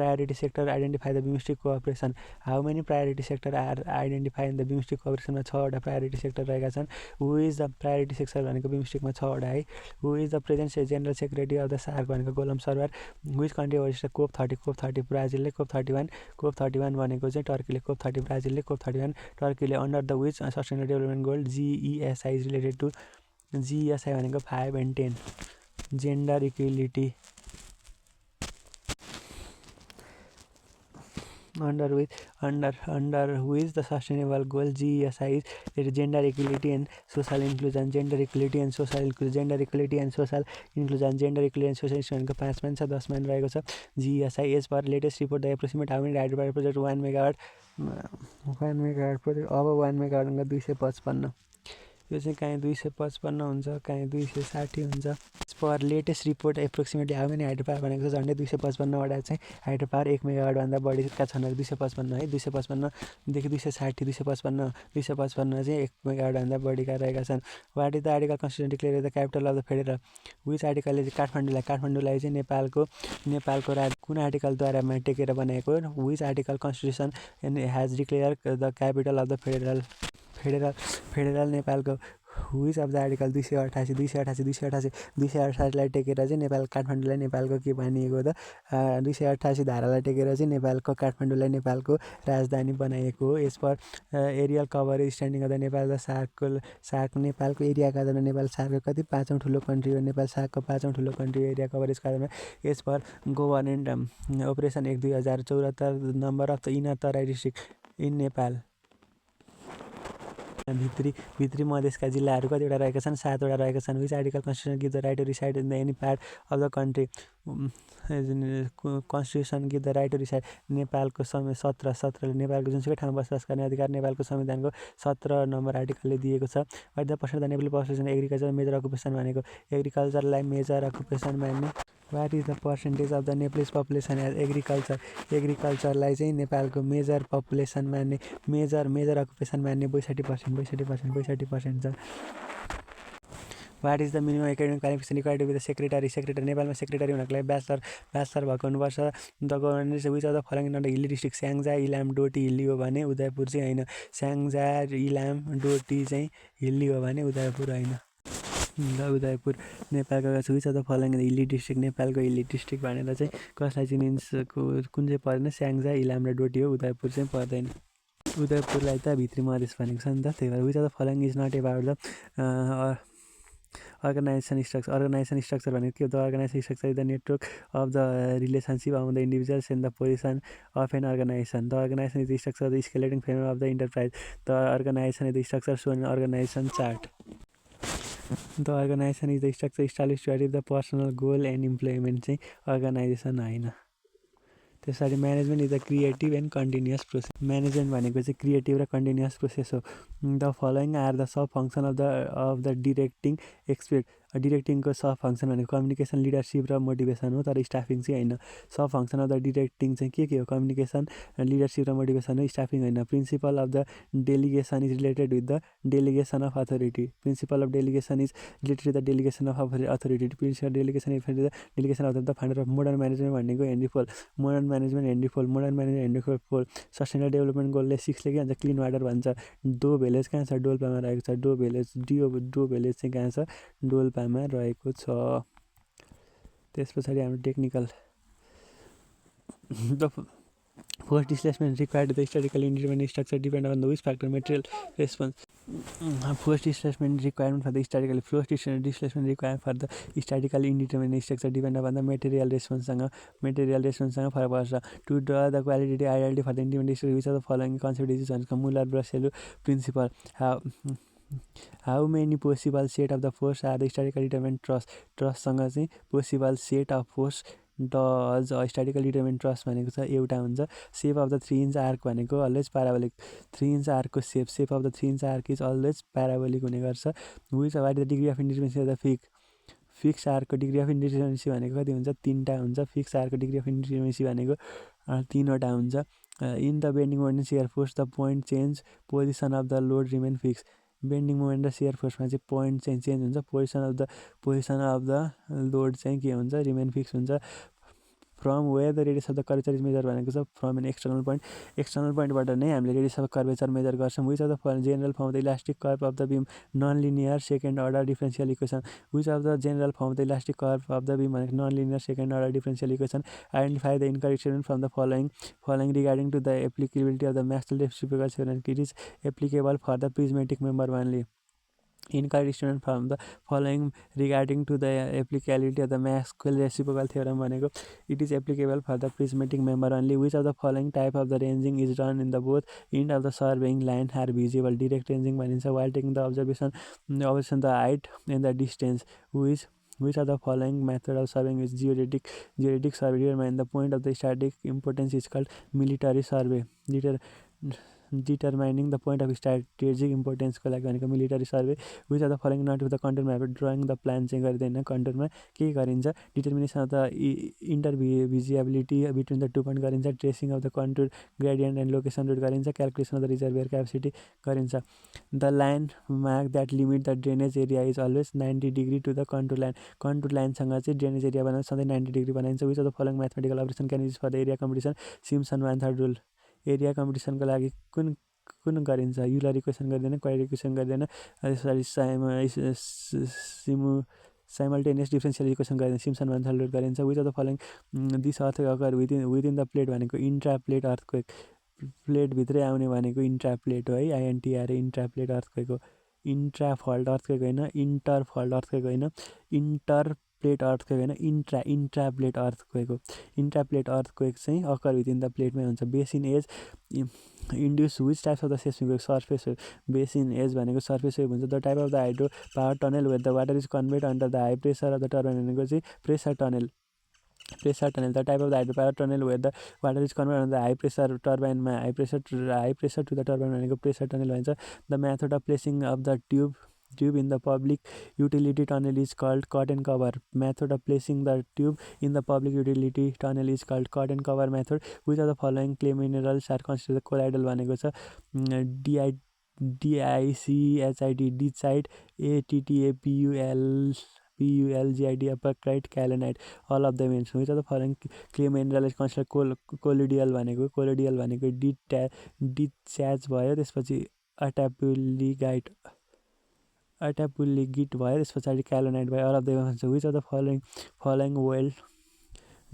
priority sector identify the बिमस्टिक cooperation how many priority sector are identify in the BIMSTEC कोअपरेसनमा 6वटा priority sector रहेका छन् who is the priority sector भनेको बिमस्टिकमा 6वटा है who is the present general secretary of the SAARC भनेको Golam Sarwar which country host COP 30 ब्राजिलले कोप 31 भनेको चाहिँ टर्कीले कोप 30 ब्राजिलले कोप 31 टर्कीले under the which sustainable development goal GESI is related to GESI भनेको 5 and 10 gender equality under which the sustainable goal GESI is gender equality and social inclusion gender equality and social inclusion भनेको 5 मान छ 10 मान रहेको छ GESI as per latest report the approximate how many hydropower project 1 megawatt project अब 1 megawatt 255 यो चाहिँ काहीँ 255 हुन्छ, काहीँ 260 हुन्छ। Per latest report approximately how many hydro power भनेको छ झन्डै 255वटा चाहिँ हाइड्रो पावर 1 मेगावाटभन्दा बढीका छन्। 255 है, 255देखि 260, 255 चाहिँ 1 मेगावाटभन्दा बढीका रहेका छन्। What is the article constitution declare the capital of the federal, which आर्टिकलले चाहिँ काठमाडौँलाई चाहिँ नेपालको कुन आर्टिकलद्वारा टेकेर बनाएको, which article constitution has declare the capital of the federal नेपालको, विच अफ द आर्टिकल 288लाई टेकेर चाहिँ नेपाल काठमाडौँलाई नेपालको के भनिएको त 288 धारालाई टेकेर चाहिँ नेपालको काठमाडौँलाई नेपालको राजधानी बनाइएको हो। As per aerial coverage standing of the Nepal the SAARC नेपालको एरियाको आधारमा नेपाल सार्कको कति 5औं ठुलो कन्ट्री हो, नेपाल सार्कको 5औं ठुलो कन्ट्री एरिया कभरेजको आधारमा। As per government operation act 2074 number of the inner Terai district in Nepal, भित्री मधेसका जिल्लाहरू कतिवटा रहेका छन्, 7वटा रहेका छन्। Which article constitution give the right to reside in the any part of the country, constitution give the right to reside नेपालको 17ले नेपालको जुनसुकै ठाउँमा बसोबास गर्ने अधिकार नेपालको संविधानको 17 नम्बर आर्टिकलले दिएको छ। What the percent the Nepali population agriculture major occupation भनेको एग्रिकल्चरलाई मेजर अकुपेसन मान्ने। What is the percentage of the Nepalese population as एग्रिकल्चरलाई चाहिँ नेपालको मेजर पपुलेसन मान्ने, मेजर अकुपेसन मान्ने 62% छ। What is the minimum academic qualification required to be the secretary नेपालमा सेक्रेटरी हुनको लागि ब्याचलर भएको हुनुपर्छ। The governance which of the following not hilly district, Syangja, Ilam, Doti hilly हो भने उदयपुर चाहिँ होइन। स्याङ्जा, इलाम, डोटी चाहिँ हिल्ली हो भने उदयपुर होइन। उदयपुर नेपालको which of the following hilly district, नेपालको हिल्ली डिस्ट्रिक्ट भनेर चाहिँ कसलाई चिनिन्छ, कुन चाहिँ पर्दैन, स्याङ्जा, इलाम र डोटी हो, उदयपुर चाहिँ पर्दैन। उदयपुरलाई त भित्री मधेस भनेको छ नि त, त्यही भएर which of the following is not about the organisation structure भनेको के हो, the organisation structure is the network of the relationship among the individuals and the position of an organisation, the organisation is the structure of the skeletal framework of the enterprise, the organisation is the structure so an organisation chart, the organisation is the structure establish to achieve the personal goal and employment चाहिँ organisation होइन। त्यस पछाडि management is the creative and continuous process, management भनेको चाहिँ creative र continuous process हो। The following are the sub function of the directing expect, डिरेक्टिङको sub function भनेको कम्युनिकेसन, लिडरसिप र मोटिभेसन हो, तर स्टाफिङ चाहिँ होइन। Sub function of the directing चाहिँ के हो, कम्युनिकेसन, लिडरसिप र मोटिभेसन हो, स्टाफिङ होइन। Principle of the delegation is related with the delegation of authority, principle of delegation is related with the delegation of authority, principle delegation is delegation of the founder of modern management भनेको Henry Ford, modern management Henry Ford. Sustainable development गोलले 6ले के भन्छ, clean water भन्छ। डो village कहाँ छ, डोल्पामा रहेको छ। डो भिलेज चाहिँ कहाँ छ, डोल्पामा रहेको छ। त्यस पछाडि हाम्रो technical, the force displacement required the statical independent structure depend on the which factor material response, force displacement requirement for the statical displacement requirement for the statical indeterminate structure depend upon the material रेस्पोन्ससँग फरक पर्छ। To draw the quality identity for the independent structure which of the following concept is भनेको Muller Breslau principle. How many possible set of the force are the statical determinant ट्रससँग चाहिँ possible set of force does statical determinant truss भनेको छ एउटा हुन्छ। Shape of the 3 hinge arch भनेको always parabolic, 3 hinge आर्कको shape of the 3 hinge arch is always parabolic हुने गर्छ। Which what the degree of indeterminacy of the fix आर्कको degree of indeterminacy भनेको कति हुन्छ, 3टा हुन्छ। फिक्स आर्कको डिग्री अफ इन्डिटर्मिनेन्सी भनेको 3वटा हुन्छ। In the bending moment and shear force the point change position of the load remain fix, bending moment र सियर फोर्समा चाहिँ पोइन्ट चाहिँ चेन्ज हुन्छ, पोजिसन अफ द लोड चाहिँ के हुन्छ, रिमेन फिक्स हुन्छ। From where the radius of the curvature is measure भनेको छ फ्रम एन एक्सटर्नल पोइन्टबाट नै हामीले रेडियस अफ कर्वेचर मेजर गर्छौँ। Which of the general form the elastic curve of the beam non linear second order differential equation, which of the general form the elastic curve of the beam भनेको non linear second order differential equation. Identify the incorrect statement from the following regarding to the applicability of the Maxwell reciprocal theorem, it is applicable for the prismatic member only. Incorrect statement from the following regarding to the applicability of the Maxwell reciprocal theorem भनेको it is applicable for the prismatic member only. Which of the following type of the ranging is done in the both end of the surveying line are visible, direct ranging भनिन्छ while taking the observation the height and the distance. Which of the following method of surveying is geodetic survey determine the point of the static importance is called military survey, determining the point of strategic इम्पोर्टेन्सको लागि भनेको military survey which of the following not with the control map drawing the plan चाहिँ गरिँदैन कन्ट्रोलमा के गरिन्छ determination of the intervisibility between the two point गरिन्छ tracing of the control gradient and location route गरिन्छ calculation of the reservoir capacity गरिन्छ the line mark that limit the drainage area is always 90 degree to the control लाइनसँग चाहिँ drainage area बनाउँछ सधैँ 90 degree बनाइन्छ which of the following mathematical operation can use for the area computation Simpson one rule area कम्पिटिसनको लागि कुन गरिन्छ Euler equation गर्दैन quadratic equation गर्दैन सरी साइमल्टेनियस डिफरेन्सियल इक्वेसन गरिन्छ सिम्सन वान रुल गरिन्छ which of the following this earthquake occur within the plate भनेको intra plate earthquake प्लेटभित्रै आउने भनेको इन्ट्रा प्लेट हो है आइएनटिआर इन्ट्रा प्लेट अर्थक्वेक हो इन्ट्रा फल्ट अर्थक्वेक होइन इन्टर फल्ट अर्थक्वेक होइन इन्टर प्लेट अर्थक्वेक होइन इन्ट्रा प्लेट अर्थक्वेक हो इन्ट्रा प्लेट अर्थक्वेक चाहिँ अकर विदिन द प्लेटमै हुन्छ basin edge induce which types of the seismic surface wave basin edge भनेको surface wave हुन्छ the type of the hydro power tunnel where the water is conveyed under the high pressure of the turbine भनेको चाहिँ pressure tunnel the type of the hydro power tunnel where the water is convert under the high pressure टर्बाइनमा high pressure to the turbine भनेको pressure tunnel भन्छ the method of placing of the tube in the public utility tunnel is called cut and cover method of placing the tube in the public utility tunnel is called cut and cover method which of the following clay minerals are considered colloidal भनेको छ DICHID DICHID ATTAPULGID apatite kaolinite all of them means which of the following clay mineral is considered colloidal भनेको discharge भयो त्यसपछि attapulgite भयो त्यस पछाडि kaolinite भयो all of the भन्छ which of the following well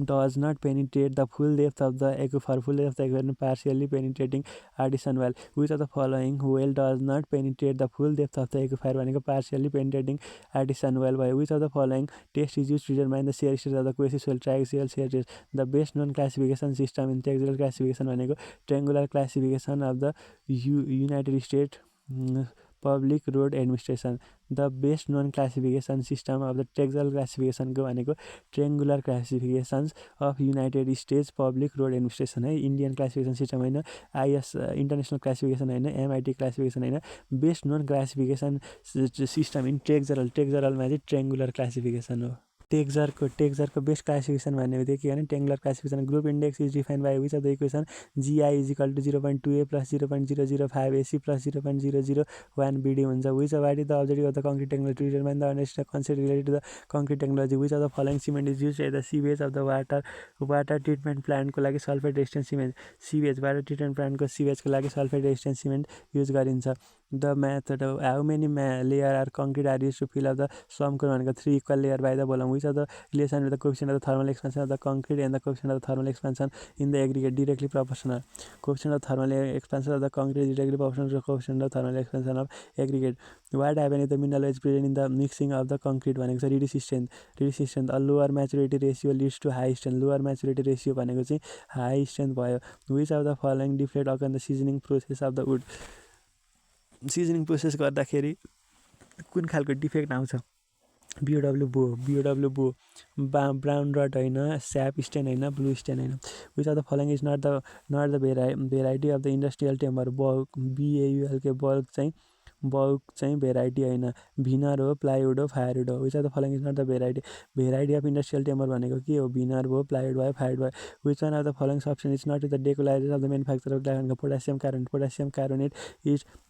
does not penetrate the full depth of the aquifer full depth of the aquifer partially penetrating artesian well which of the following well does not penetrate the full depth of the aquifer भनेको partially penetrating artesian well भयो which of the following test is use to determine the share stage of the क्वेसिस well triaxial shear test the best known classification system in textural classification भनेको triangular classification of the United State public road administration the best known classification system of the textural क्लासिफिकेसनको भनेको triangular classifications of United States public road administration है Indian classification system होइन IS international classification होइन MIT classification होइन best known classification system in ट्रेक्जुरलमा चाहिँ triangular classification हो टेक्जरको best classification भन्ने बित्तिकै के भने triangular classification group index is defined by which of the equation GI is equal to 0.2a plus 0.005 a c plus 0.001 b d हुन्छ which of what is the objective of the concrete technology to determine the understand concept related to the concrete technology which of the following cement is use at the sewage of the water treatment प्लान्टको लागि sulphate resistant cement sewage water treatment प्लान्टको सिवेजको लागि sulphate resistant cement use गरिन्छ the method how many layer are concrete are use to fill of the समको भनेको 3 equal layer by the volume which of the relation with the coefficient of the thermal expansion of the concrete and the coefficient of the thermal expansion in the aggregate directly proportional coefficient of thermal expansion of the concrete directly proportional to coefficient of thermal expansion of aggregate what happen if the mineral is present in the mixing of the concrete भनेको छ reduce strength a lower maturity ratio leads to high strength lower maturity ratio भनेको चाहिँ high strength भयो which of the following deflect occur in the seasoning process of the wood seasoning process गर्दाखेरि कुन खालको defect आउँछ बिओडब्ल्यू बो ब्राउन रड होइन sap stain होइन ब्लू स्टेन होइन which of the following is not the variety of the industrial timber B A U L K baulk चाहिँ variety होइन भिनर हो प्लाइवुड हो फायरवुड हो which of the following is not the variety of industrial timber भनेको के हो veneer भयो प्लाइवुड भयो फायरवुड भयो which one of the following substance is not the decolourisation of the manufacture of glass potassium carbonate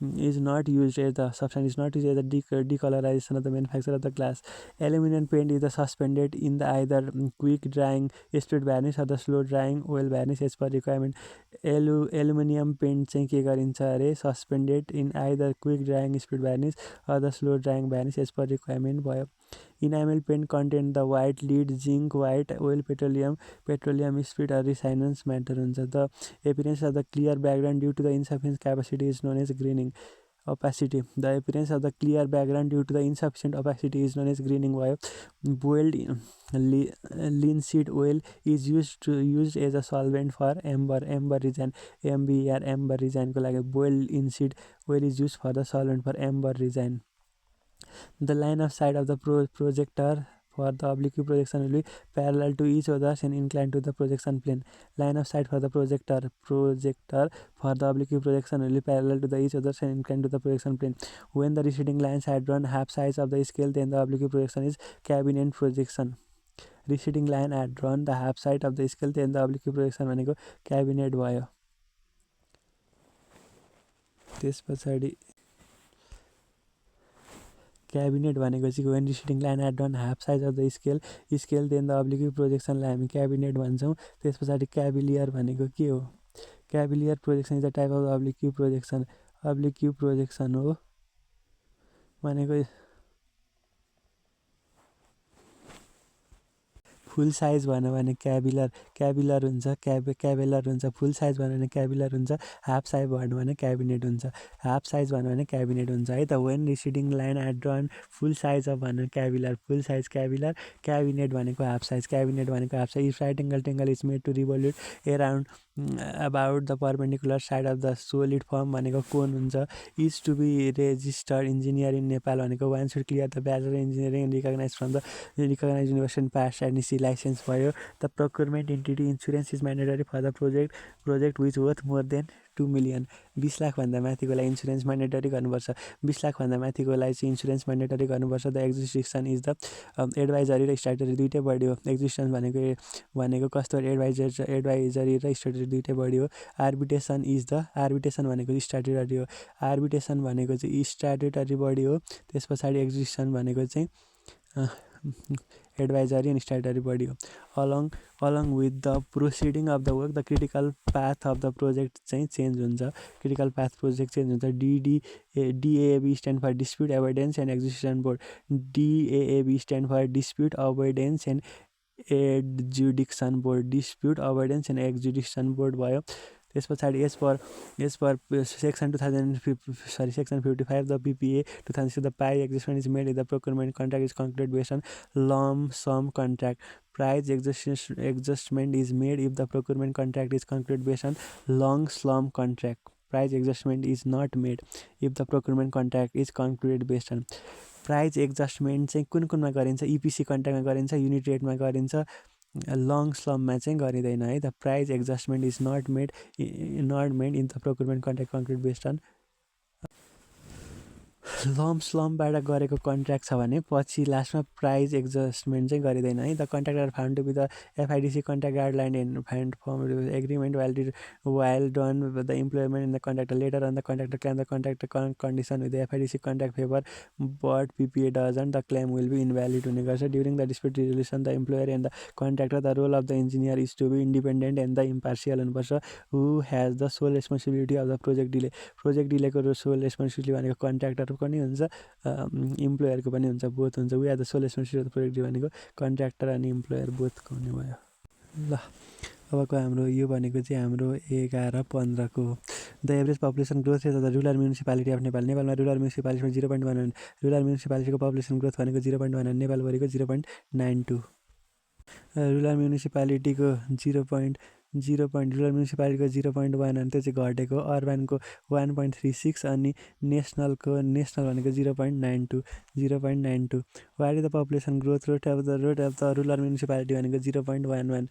is not used as the substance is not used as the decolorization of the manufacture of the glass. Aluminum paint is the suspended in the either quick drying split varnish or the slow drying oil varnish as per requirement. Aluminum paint चाहिँ के गरिन्छ अरे suspended in either quick drying split varnish or the slow drying varnish as per requirement भयो. Enamel paint contain the white lead, zinc, white oil, petroleum spirit or resonance matter हुन्छ. The appearance of the clear background due to the insufficient capacity is known as greening. Opacity. The appearance of the clear background due to the insufficient opacity is known as greening भयो. Boiled linseed oil is used as a solvent for amber resin. amber resin को लागि boiled linseed oil is used for the solvent for amber resin. The line of sight of the projector for the oblique projection will be parallel to each other and inclined to the projection plane. Line of sight for the projector for the oblique projection will be parallel to the each other and inclined to the projection plane. When the receding lines had run half size of the scale, then the oblique projection is cabinet projection. Receding line had drawn the half side of the scale, then the oblique projection भनेको cabinet भयो. त्यस पछाडि cabinet भनेको चाहिँ when receding line had drawn half size of the scale then the oblique projection लाई हामी cabinet भन्छौँ. त्यस पछाडि cavalier भनेको के हो? Cavalier projection is a type of oblique projection. Oblique projection हो भनेको फुल साइज भन्यो भने क्याबिलर हुन्छ, क्याबेलर हुन्छ. फुल साइज भन्यो भने क्याबिलर हुन्छ. हाफ साइज भन्यो भने क्याबिनेट हुन्छ. हाफ साइज भन्यो भने क्याबिनेट हुन्छ है त. When receding line at drawn full size of भन्यो cavalier, full size cavalier. Cabinet भनेको हाफ साइज, क्याबिनेट भनेको half size. If right angle triangle is made to revolute around about the perpendicular side of the solid form भनेको cone हुन्छ. Is to be registered engineer in Nepal भनेको one should clear the bachelor engineering recognize from the recognize university pass NEC license भयो. The procurement entity insurance is mandatory for the project which worth more than 2 million. 20 लाखभन्दा माथिको लागि insurance mandatory गर्नुपर्छ. 20 लाखभन्दा माथिको लागि चाहिँ इन्सुरेन्स म्यान्डेटरी गर्नुपर्छ. द एक्जिस्टिक्सन इज द एडभाइजरी र स्ट्याटरी दुइटै बढी हो. एक्जिस्टेन्स भनेको कस्तो एडभाइजरी र स्ट्याटरी दुइटै बढी हो. आर्बिट्रेसन भनेको स्ट्याटुटरी हो. आर्बिट्रेसन भनेको चाहिँ स्ट्याटुटरी बढी हो. त्यस पछाडि एक्जिस्टेन्स भनेको चाहिँ एडभाइजरी एन्ड स्ट्याटरी बढी हो. Along with the proceeding of the work the critical path of the project चाहिँ चेन्ज हुन्छ. क्रिटिकल पाथ प्रोजेक्ट चेन्ज हुन्छ. DAAB stand for dispute avoidance and execution board. DAAB stand for dispute avoidance and adjudication board. Dispute avoidance and execution board भयो. त्यस पछाडि as per section 55 the PPA 2006 the price adjustment is made in the procurement contract is concluded based on lump some contract. Price adjustment is made if the procurement contract is concluded based on lump sum contract. Price adjustment is not made if the procurement contract is concluded based on. Price adjustment चाहिँ कुनमा गरिन्छ? इपिसी कन्ट्र्याक्टमा गरिन्छ, unit रेटमा गरिन्छ, long स्लममा चाहिँ गरिँदैन है त. Price adjustment is not made in the procurement contract concluded based on lump स्लमबाट गरेको कन्ट्र्याक्ट छ भने पछि लास्टमा प्राइज एडजस्टमेन्ट चाहिँ गरिँदैन है. The contractor found to be the FIDIC contract guideline and find firm agreement while done the employment in the contractor letter on the contractor claim the contractor condition with the FIDIC contract favour but PPA doesn't the claim will be invalid हुने गर्छ. During the dispute resolution the employer and the contractor the role of the engineer is to be independent and the impartial हुनुपर्छ. Who has the sole responsibility of the project डिलेको sole responsibility भनेको contractor पनि हुन्छ, इम्प्लोयरको पनि हुन्छ, both हुन्छ. We are the sole responsibility of the project भनेको कन्ट्र्याक्टर अनि इम्प्लोयर बोथको हुने भयो. ल अबको हाम्रो यो भनेको चाहिँ हाम्रो 11-15 हो. The average population growth rate of the rural municipality of नेपालमा रुरल म्युनिसिपालिटीमा 0.1. रुरल म्युनिसिपालिटीको पपुलेसन ग्रोथ भनेको 0.1, नेपालभरिको 0.92. रुरल म्युनिसिपालिटीको 0.1 अनि त्यो चाहिँ घटेको. अर्बनको 1.36 अनि नेसनल भनेको 0.92. What is the population growth rate of the rural municipality भनेको 0.11.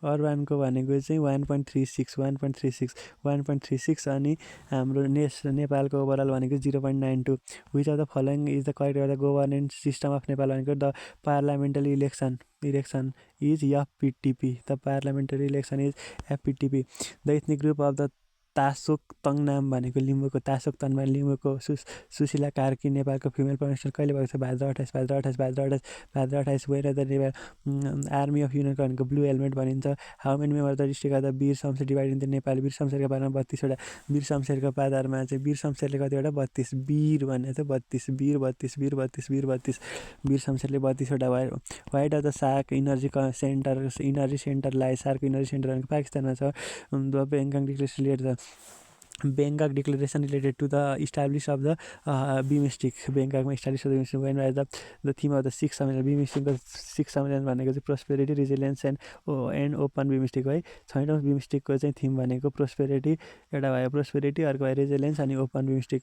अर्बनको भनेको चाहिँ 1.36 अनि हाम्रो नेपालको ओभरअल भनेको 0.92. Which of the following is the correct the governance system of Nepal भनेको the parliamentary election is FPTP. The parliamentary election is FPTP. The ethnic group of the Tasok Tangnam भनेको लिम्बूको तासोक तनमा लिम्बूको सुशीला कार्की नेपालको फिमेल प्राइम मिनिस्टर कहिले भएको छ? Bhadra 28. Where the Nepal army of युनियनको भनेको blue helmet भनिन्छ. How many member the district of the Bir Shamsher divide in Nepali. Bir शमशेरको पादारमा 32 वटा. वीर शमशेरको पादारमा चाहिँ वीर शमशेरले कतिवटा? 32. वीर भने चाहिँ 32. वीर शमशेरले 32 वटा भयो. Wide of the SAARC energy centre लाइ. सार्क इनर्जी सेन्टर भनेको पाकिस्तानमा छ. The Bangkok declaration Bangkok Declaration related to the establishment of the BIMSTEC. Bangkokमा establish of the BIMSTEC when was the theme of the six सम्मेलन BIMSTECको six सम्मेलन भनेको चाहिँ prosperity resilience and open BIMSTEC है। 6औं BIMSTECको चाहिँ थिम भनेको प्रोस्पेरिटी, एउटा भयो प्रोस्पेरिटी, अर्को भयो रिजिलियन्स अनि open BIMSTEC।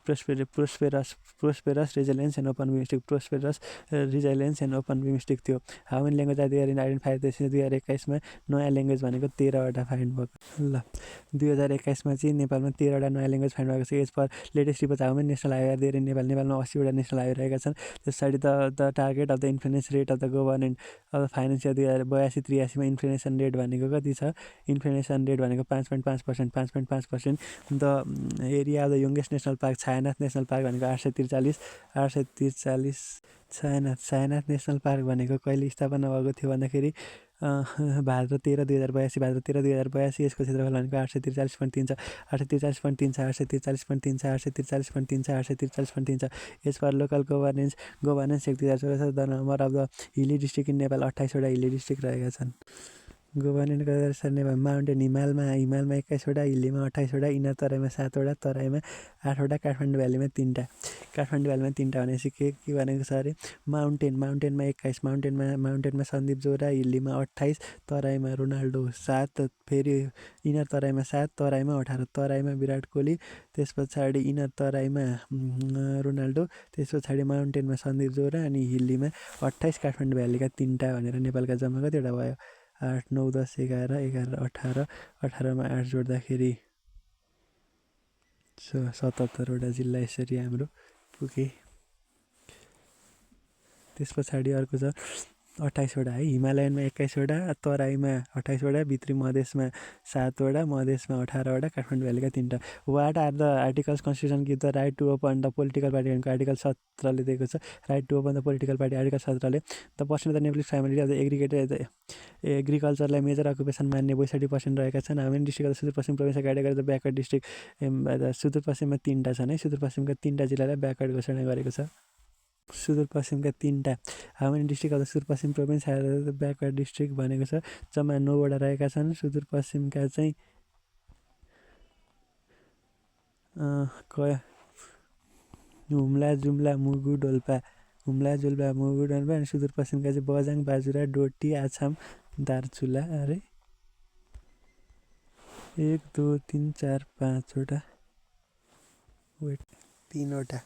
Prosperous resilience and open BIMSTEC, prosperous resilience and open BIMSTEC थियो। How many language are there in identify त्यसमा 2021मा नयाँ ल्याङ्ग्वेज भनेको 13वटा फाइन्ड भएको। ल 2021मा चाहिँ नेपालमा 13वटा नयाँ ल्याङ्ग्वेज फाइन्ड भएको छ। As per latest report how many national highway are there in Nepal, नेपालमा 80वटा नेसनल हाइवे रहेका छन्। त्यस पछाडि the target of the inflation rate of the government of the finance year 2082-83मा इन्फ्लेसन रेट भनेको कति छ? इन्फ्लेसन रेट भनेको 5.5%, 5.5%। The area of the youngest national park Chhayanath national park भनेको 843। छायानाथ नेसनल पार्क भनेको कहिले स्थापना भएको थियो भन्दाखेरि भाद्र 13/2082, भाद्र 13/2082। यसको क्षेत्रफल भनेको 843.3 छ, 843.3 छ, 843.3 छ, 843.3 छ, 843.3 छ। As per local governance act 2014 the number of the hilly district in Nepal 28वटा हिली डिस्ट्रिक्ट रहेका छन्। गभर्नेन्ट गरेर नेपाल माउन्टेन हिमालमा 21वटा, हिल्लीमा 28वटा, इनर तराईमा 7वटा, तराईमा 8वटा, काठमाडौँ भ्यालीमा 3टा। काठमाडौँ भ्यालीमा 3टा भनेपछि के भनेको छ अरे माउन्टेनमा 21, माउन्टेनमा सन्दीप जोरा, हिल्लीमा 28, तराईमा रोनाल्डो 7, फेरि इनर तराईमा 7, तराईमा 18, तराईमा विराट कोहली, त्यस पछाडि इनर तराईमा रोनाल्डो, त्यस पछाडि माउन्टेनमा सन्दीप जोरा अनि हिल्लीमा 28, काठमाडौँ भ्यालीका 3टा भनेर नेपालका जम्मा कतिवटा भयो? 8, 9, 10, 11, 18, 18मा 8 जोड्दाखेरि 77वटा जिल्ला यसरी हाम्रो पुगे। त्यस पछाडि अर्को छ 28वटा है, हिमालयनमा 21वटा, तराईमा 28वटा, भित्री मधेसमा 7वटा, मधेसमा 18वटा, काठमाडौँ भ्यालीका 3टा। What are the articles constitution give the right to open the political party भनेको आर्टिकल 17ले दिएको छ। Right to open the political party article 17ले the percent of the Nepalese family of the एग्रिकल्चरलाई मेजर अकुपेसन मान्ने 62% रहेका छन्। हामी district of the Sudurpashchim province category the backward district, सुदूरपश्चिममा 3टा छन् है। सुदूरपश्चिमका 3टा जिल्लालाई ब्याकवर्ड घोषणा गरेको छ। सुदूरपश्चिमका 3टा how many district of the Sudurpashchim province the backward district भनेको छ जम्मा 9वटा रहेका छन्। सुदूरपश्चिमका चाहिँ हुम्ला, जुम्ला, मुगु, डोल्पा, अनि सुदूरपश्चिमका चाहिँ बझाङ, बाजुरा, डोटी, आछाम, दार्चुला, अरे 1, 2, 3, 4, 5वटा, 3वटा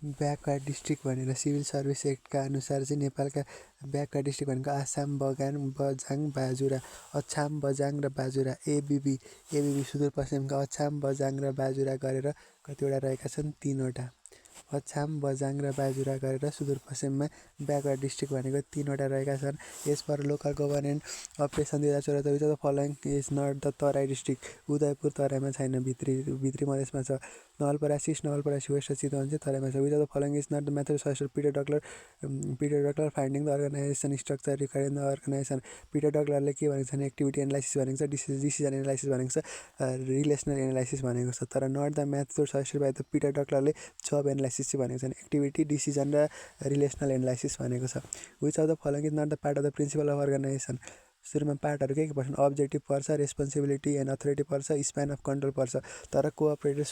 ब्याकवर्ड डिस्ट्रिक्ट भनेर सिभिल सर्भिस एक्टका अनुसार चाहिँ नेपालका ब्याकवर्ड डिस्ट्रिक्ट भनेको आसाम, बझाङ, बाजुरा, अछाम, बझाङ र बाजुरा। एबिबी सुदूरपश्चिमका अछाम, बझाङ र बाजुरा गरेर कतिवटा रहेका छन्? 3वटा। अछाम, बझाङ र बाजुरा गरेर सुदूरपश्चिममा ब्याकवर्ड डिस्ट्रिक्ट भनेको 3वटा रहेका छन्। As per local government operation 2074 the following is not the Terai district. Udayapur तराईमा छैन, भित्री मधेसमा छ। नवलपरासी वेस्ट र चितवन चाहिँ तराईमा छ। Which of the following is not the method suggested Peter Drucker finding the organisation structure required in the organisation. Peter डक्लरले के भनेको छ भने एक्टिभिटी एनालाइसिस भनेको छ, डिसिजन एनालाइसिस भनेको छ, रिलेसनल एनालाइसिस भनेको छ। तर not the method suggested by the Peter डक्लरले जब एनालाइसिस चाहिँ भनेको छैन, एक्टिभिटी, डिसिजन र रिलेसनल एनालाइसिस भनेको छ। Which of the following is not the part of the principle of organisation. सुरुमा पार्टहरू के पर्छन्? अब्जेक्टिभ पर्छ, रेस्पोन्सिबिलिटी एन्ड अथोरिटी पर्छ, स्प्यान अफ कन्ट्रोल पर्छ। तर cooperate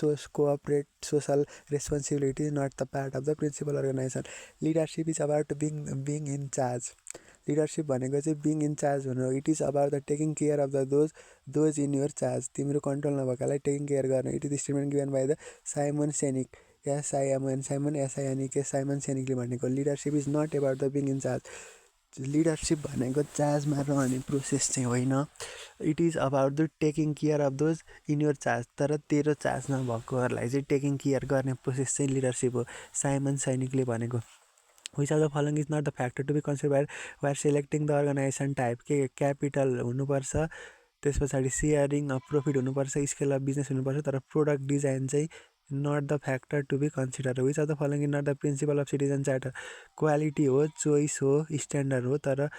social responsibility not the part of the principle organisation. Leadership is about being in charge. Leadership भनेको चाहिँ बिङ इन चार्ज हुनु हो। It is about the taking care of the those in your charge. तिम्रो control नभएकालाई taking care गर्ने। It is the statement given by the Simon Sinek, Simon सेनिकले भनेको। Leadership is not about the being in charge. Leadership भनेको चार्जमा रहने process चाहिँ होइन। It is about the taking care of those in your charge. तर तेरो चार्जमा भएकोहरूलाई चाहिँ टेकिङ केयर गर्ने प्रोसेस चाहिँ लिडरसिप हो, साइमन सैनिकले भनेको। Which of the following is not the factor to be considered while selecting the organisation type. के क्यापिटल हुनुपर्छ, त्यस पछाडि सेयरिङ अफ प्रोफिट हुनुपर्छ, स्केल अफ बिजनेस हुनुपर्छ, तर प्रोडक्ट डिजाइन चाहिँ not the factor to be consider. Which of the following is not the principle of citizen charter. Quality हो, choice हो, स्ट्यान्डर्ड हो, तर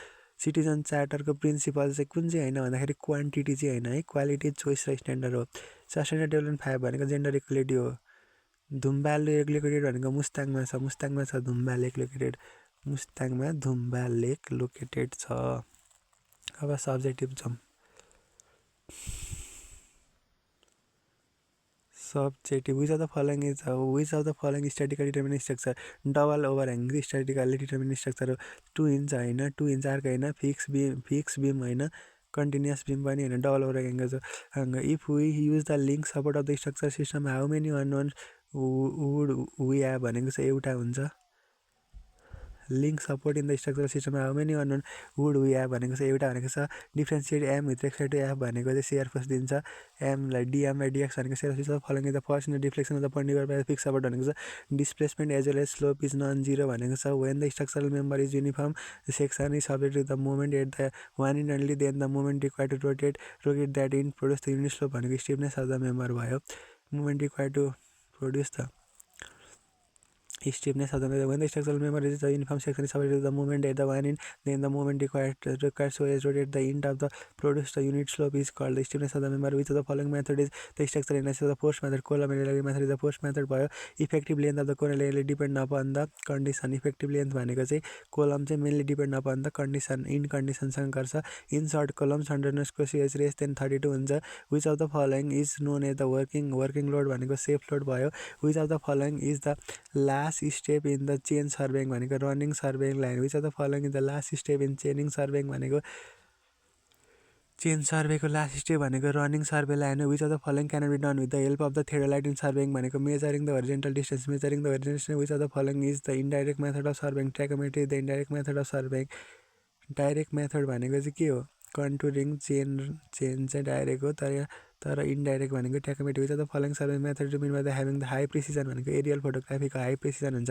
सिटिजन चार्टरको प्रिन्सिपल चाहिँ कुन चाहिँ होइन भन्दाखेरि क्वान्टिटी चाहिँ होइन है, क्वालिटी, चोइस र स्ट्यान्डर्ड हो। सस्टेनेबल डेभलपमेन्ट 5 भनेको जेन्डर इक्वालिटी हो। धुम्बाल लेक लोकेटेड भनेको मुस्ताङमा छ, धुम्बा लेक लोकेटेड, मुस्ताङमा धुम्बा लेक लोकेटेड छ। अब सब्जेक्टिभ जाउँ। subjective. Which of the following statically determined structure? Double overhang statically determined structure. 2 inch होइन, 2 inch arc होइन, fixed beam होइन, continuous beam पनि होइन, double overhang. If we use the link support of the structure system, how many unknowns would we have भनेको चाहिँ एउटा हुन्छ. Link support in the structural सिस्टममा how many unknown would we have भनेको चाहिँ एउटा भनेको छ. Differentiate M with respect to F भनेको चाहिँ सेयर फोर्स दिन्छ. एमलाई डिएमलाई डिएक्स भनेको shear force following the first in the deflection of the particular by fix support भनेको छ. Displacement as well as slope is non zero भनेको छ. When the structural member is uniform section is subject to the movement at the one in only then the movement require to rotate that in produce the unit slope भनेको stiffness of the member भयो. Movement require to produce the stiffness of the member. When the structural member is the uniform section is subject to the movement at the one end, then the movement required so as rotate the end of the produced unit slope is called the stiffness of the member. Which of the following method is the structural analysis of the force method? Coulomb method is the force method भयो. Effective length of the coulomb depend upon the condition. Effective length भनेको चाहिँ कोलम चाहिँ mainly depend upon the condition. In condition सँग गर्छ. In short, columns under square is less than 32 हुन्छ. Which of the following is known as the working load भनेको safe load भयो. Which of the following is the last step in the chain surveying भनेको running surveying line. Which of the following is the last step in chaining surveying भनेको chain सर्वेको last step भनेको running survey line हो. Which of the following can be done with the help of the theodolite in surveying भनेको measuring the horizontal distance. Which of the following is the indirect method of surveying? Tacheometry is the indirect method of surveying. Direct method भनेको चाहिँ के हो? कन्टुरिङ chain चाहिँ direct हो, तर indirect भनेको tacheometry. Which of the following survey method to mean by the having the high precision भनेको aerial फोटोग्राफीको हाई प्रिसिजन हुन्छ.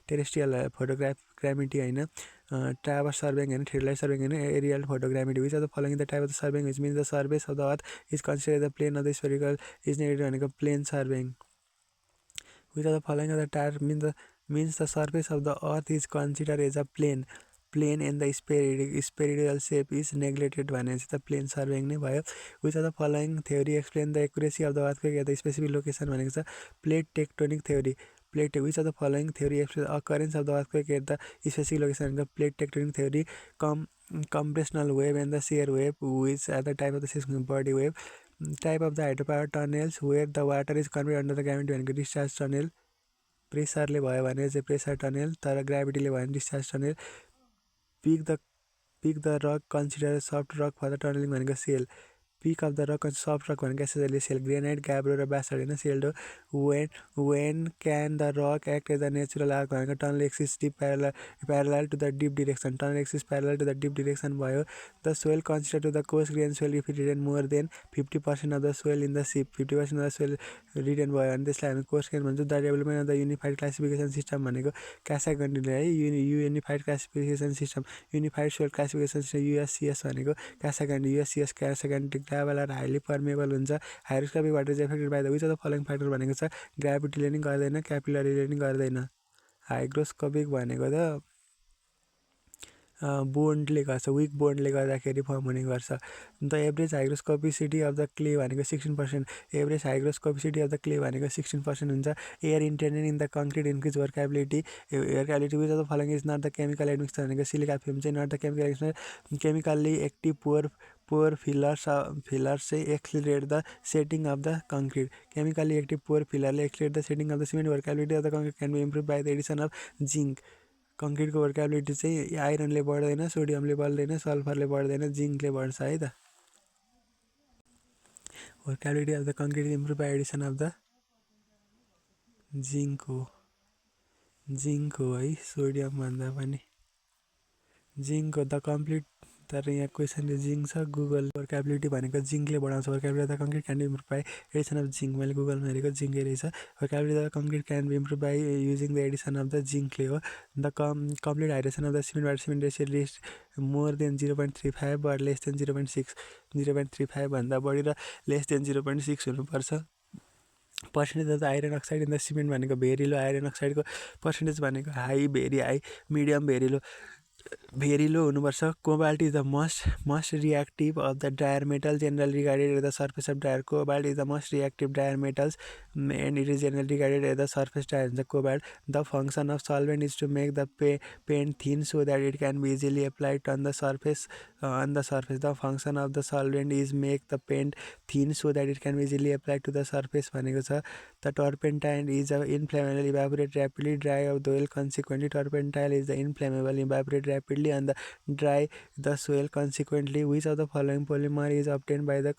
टेरेस्ट्रियल फोटोग्राफी होइन, ट्राभर्स सर्वेइङ होइन, थियोडोलाइट सर्वेइङ होइन, aerial photography. Which of the following the type of the surveying which means the surface of the earth is consider the plane of the spherical is negative भनेको plane surveying. Which of the following of the type means the surface of the earth is consider as a plane and the spheroidal shape is neglected भने चाहिँ त plane surveying नै भयो. Which of the following theory explain the accuracy of the earthquake at the specific location भनेको छ plate tectonic theory. Which of the following theory explain occurrence of the earthquake at the specific location भनेको plate tectonic theory. Compressional wave and the shear wave which are the type of the system body wave. Type of the hydropower tunnels where the water is convert under the gravity भनेको discharge tunnel. प्रेसरले भयो भने चाहिँ pressure tunnel, तर ग्राभिटीले भयो भने discharge tunnel. Pick the rock consider soft rock for the tunnelling भनेको shale. Pick of the rock soft rock भनेको एसएसएलले सेल. ग्रेनाइट, ग्याब्रो र बासाल्ट होइन, सेल्ड हो. When can the rock act as the natural arch भनेको tunnel axis dip parallel to the dip direction. Tunnel axis parallel to the dip direction भयो. The soil consider to the कोस्ट grain soil if it retain more than 50% of the soil in the sieve. 50% of the soil retain भयो भने त्यसलाई हामी कोस्ट grain भन्छौँ. The development of the unified classification system भनेको क्यासागन्डीले है unified classification system, unified soil classification system USCS भनेको Casagrande. USCS Casagrande gravel are highly permeable हुन्छ. Hygroscopic water is affected by the which of the following factor भनेको छ ग्राभिटीले नि गर्दैन, क्यापिलरीले नि गर्दैन. हाइग्रोस्कोपिक भनेको त बोन्डले गर्छ, विक बोन्डले गर्दाखेरि फर्म हुने गर्छ. The average hygroscopicity of the clay भनेको 16%. Average hygroscopicity of the clay भनेको 16% हुन्छ. Air intended in the concrete increase workability. Workability which of the following is not the chemical admixture भनेको सिलिका फिल्म चाहिँ not the chemical admixture. Chemically active pore fillers चाहिँ accelerate the setting of the concrete. Chemically active pore फिलरले accelerate the setting of the cement. Workability of the concrete can be improve by the addition of zinc. कङ्क्रिटको workability चाहिँ आइरनले बढ्दैन, सोडियमले बढ्दैन, सल्फरले बढ्दैन, जिङ्कले बढ्छ है त. Workability of the concrete improve by addition of the zinc हो है, सोडियम भन्दा पनि जिङ्क हो द कम्प्लिट. तर यहाँ क्वेसनले जिङ्क छ. गुगल वर्केबिलिटी भनेको जिङ्कले बढाउँछ. Workability of the concrete can be improve by addition of zinc. मैले गुगलमा हेरेको जिङ्कै रहेछ. Workability of the concrete can be improve by using the addition of the जिङ्कले हो. The complete hydration of the cement ratio least more than 0.35 but less than 0.6. 0.35 भन्दा बढी र लेस देन 0.6 हुनुपर्छ. Percentage of the iron oxide in the cement भनेको very low. Iron अक्साइडको percentage भनेको high, very high, medium, very low हुनुपर्छ. Cobalt is the most reactive of the drier metal general regarded at the surface of drier. Cobalt is the most reactive drier metals and it is general regarded at the surface drier हुन्छ cobalt. The function of solvent is to make the paint thin so that it can be easily applied on the surface on the surface. The function of the solvent is make the paint thin so that it can be easily applied to the surface भनेको छ. The turpentine is inflammable, evaporate rapidly, dry of the oil. Consequently, turpentine is the inflammable, evaporate rapidly on the dry the soil. Consequently, which of the following polymer is obtained by the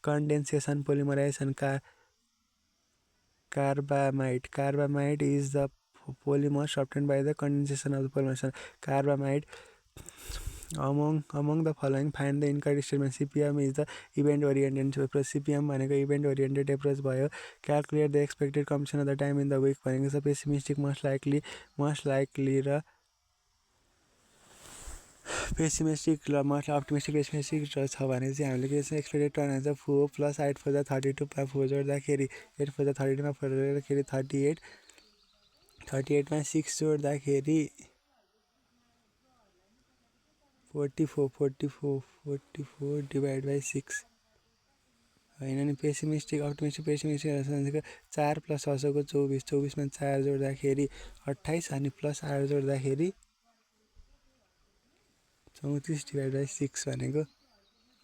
condensation polymerization? Carbamide. Carbamide is the polymer obtained by the condensation of the polymerization. Carbamide. Among the following, find the incorrect statement. CPM is the event oriented approach. CPM भनेको event oriented approach भयो. Calculate the expected completion of the time in the week भनेको छ pessimistic, most likely र pessimistic र most optimistic pessimistic छ भने चाहिँ हामीले के छ expected turn हुन्छ 4 + 8 for the 32 मा 4 जोड्दाखेरि 8 for the 32 मा 4 जोड्दाखेरि 38 मा 6 जोड्दाखेरि 44 डिवाइड बाई 6 होइन नि. पेसिमिस्टिक अप्टिमिस्टिक पेसिमिस्टिक 4 + 6 को 24 24 मा 4 जोड्दाखेरि 28 अनि +8 जोड्दाखेरि 34 डिवाइड बाई 6 भनेको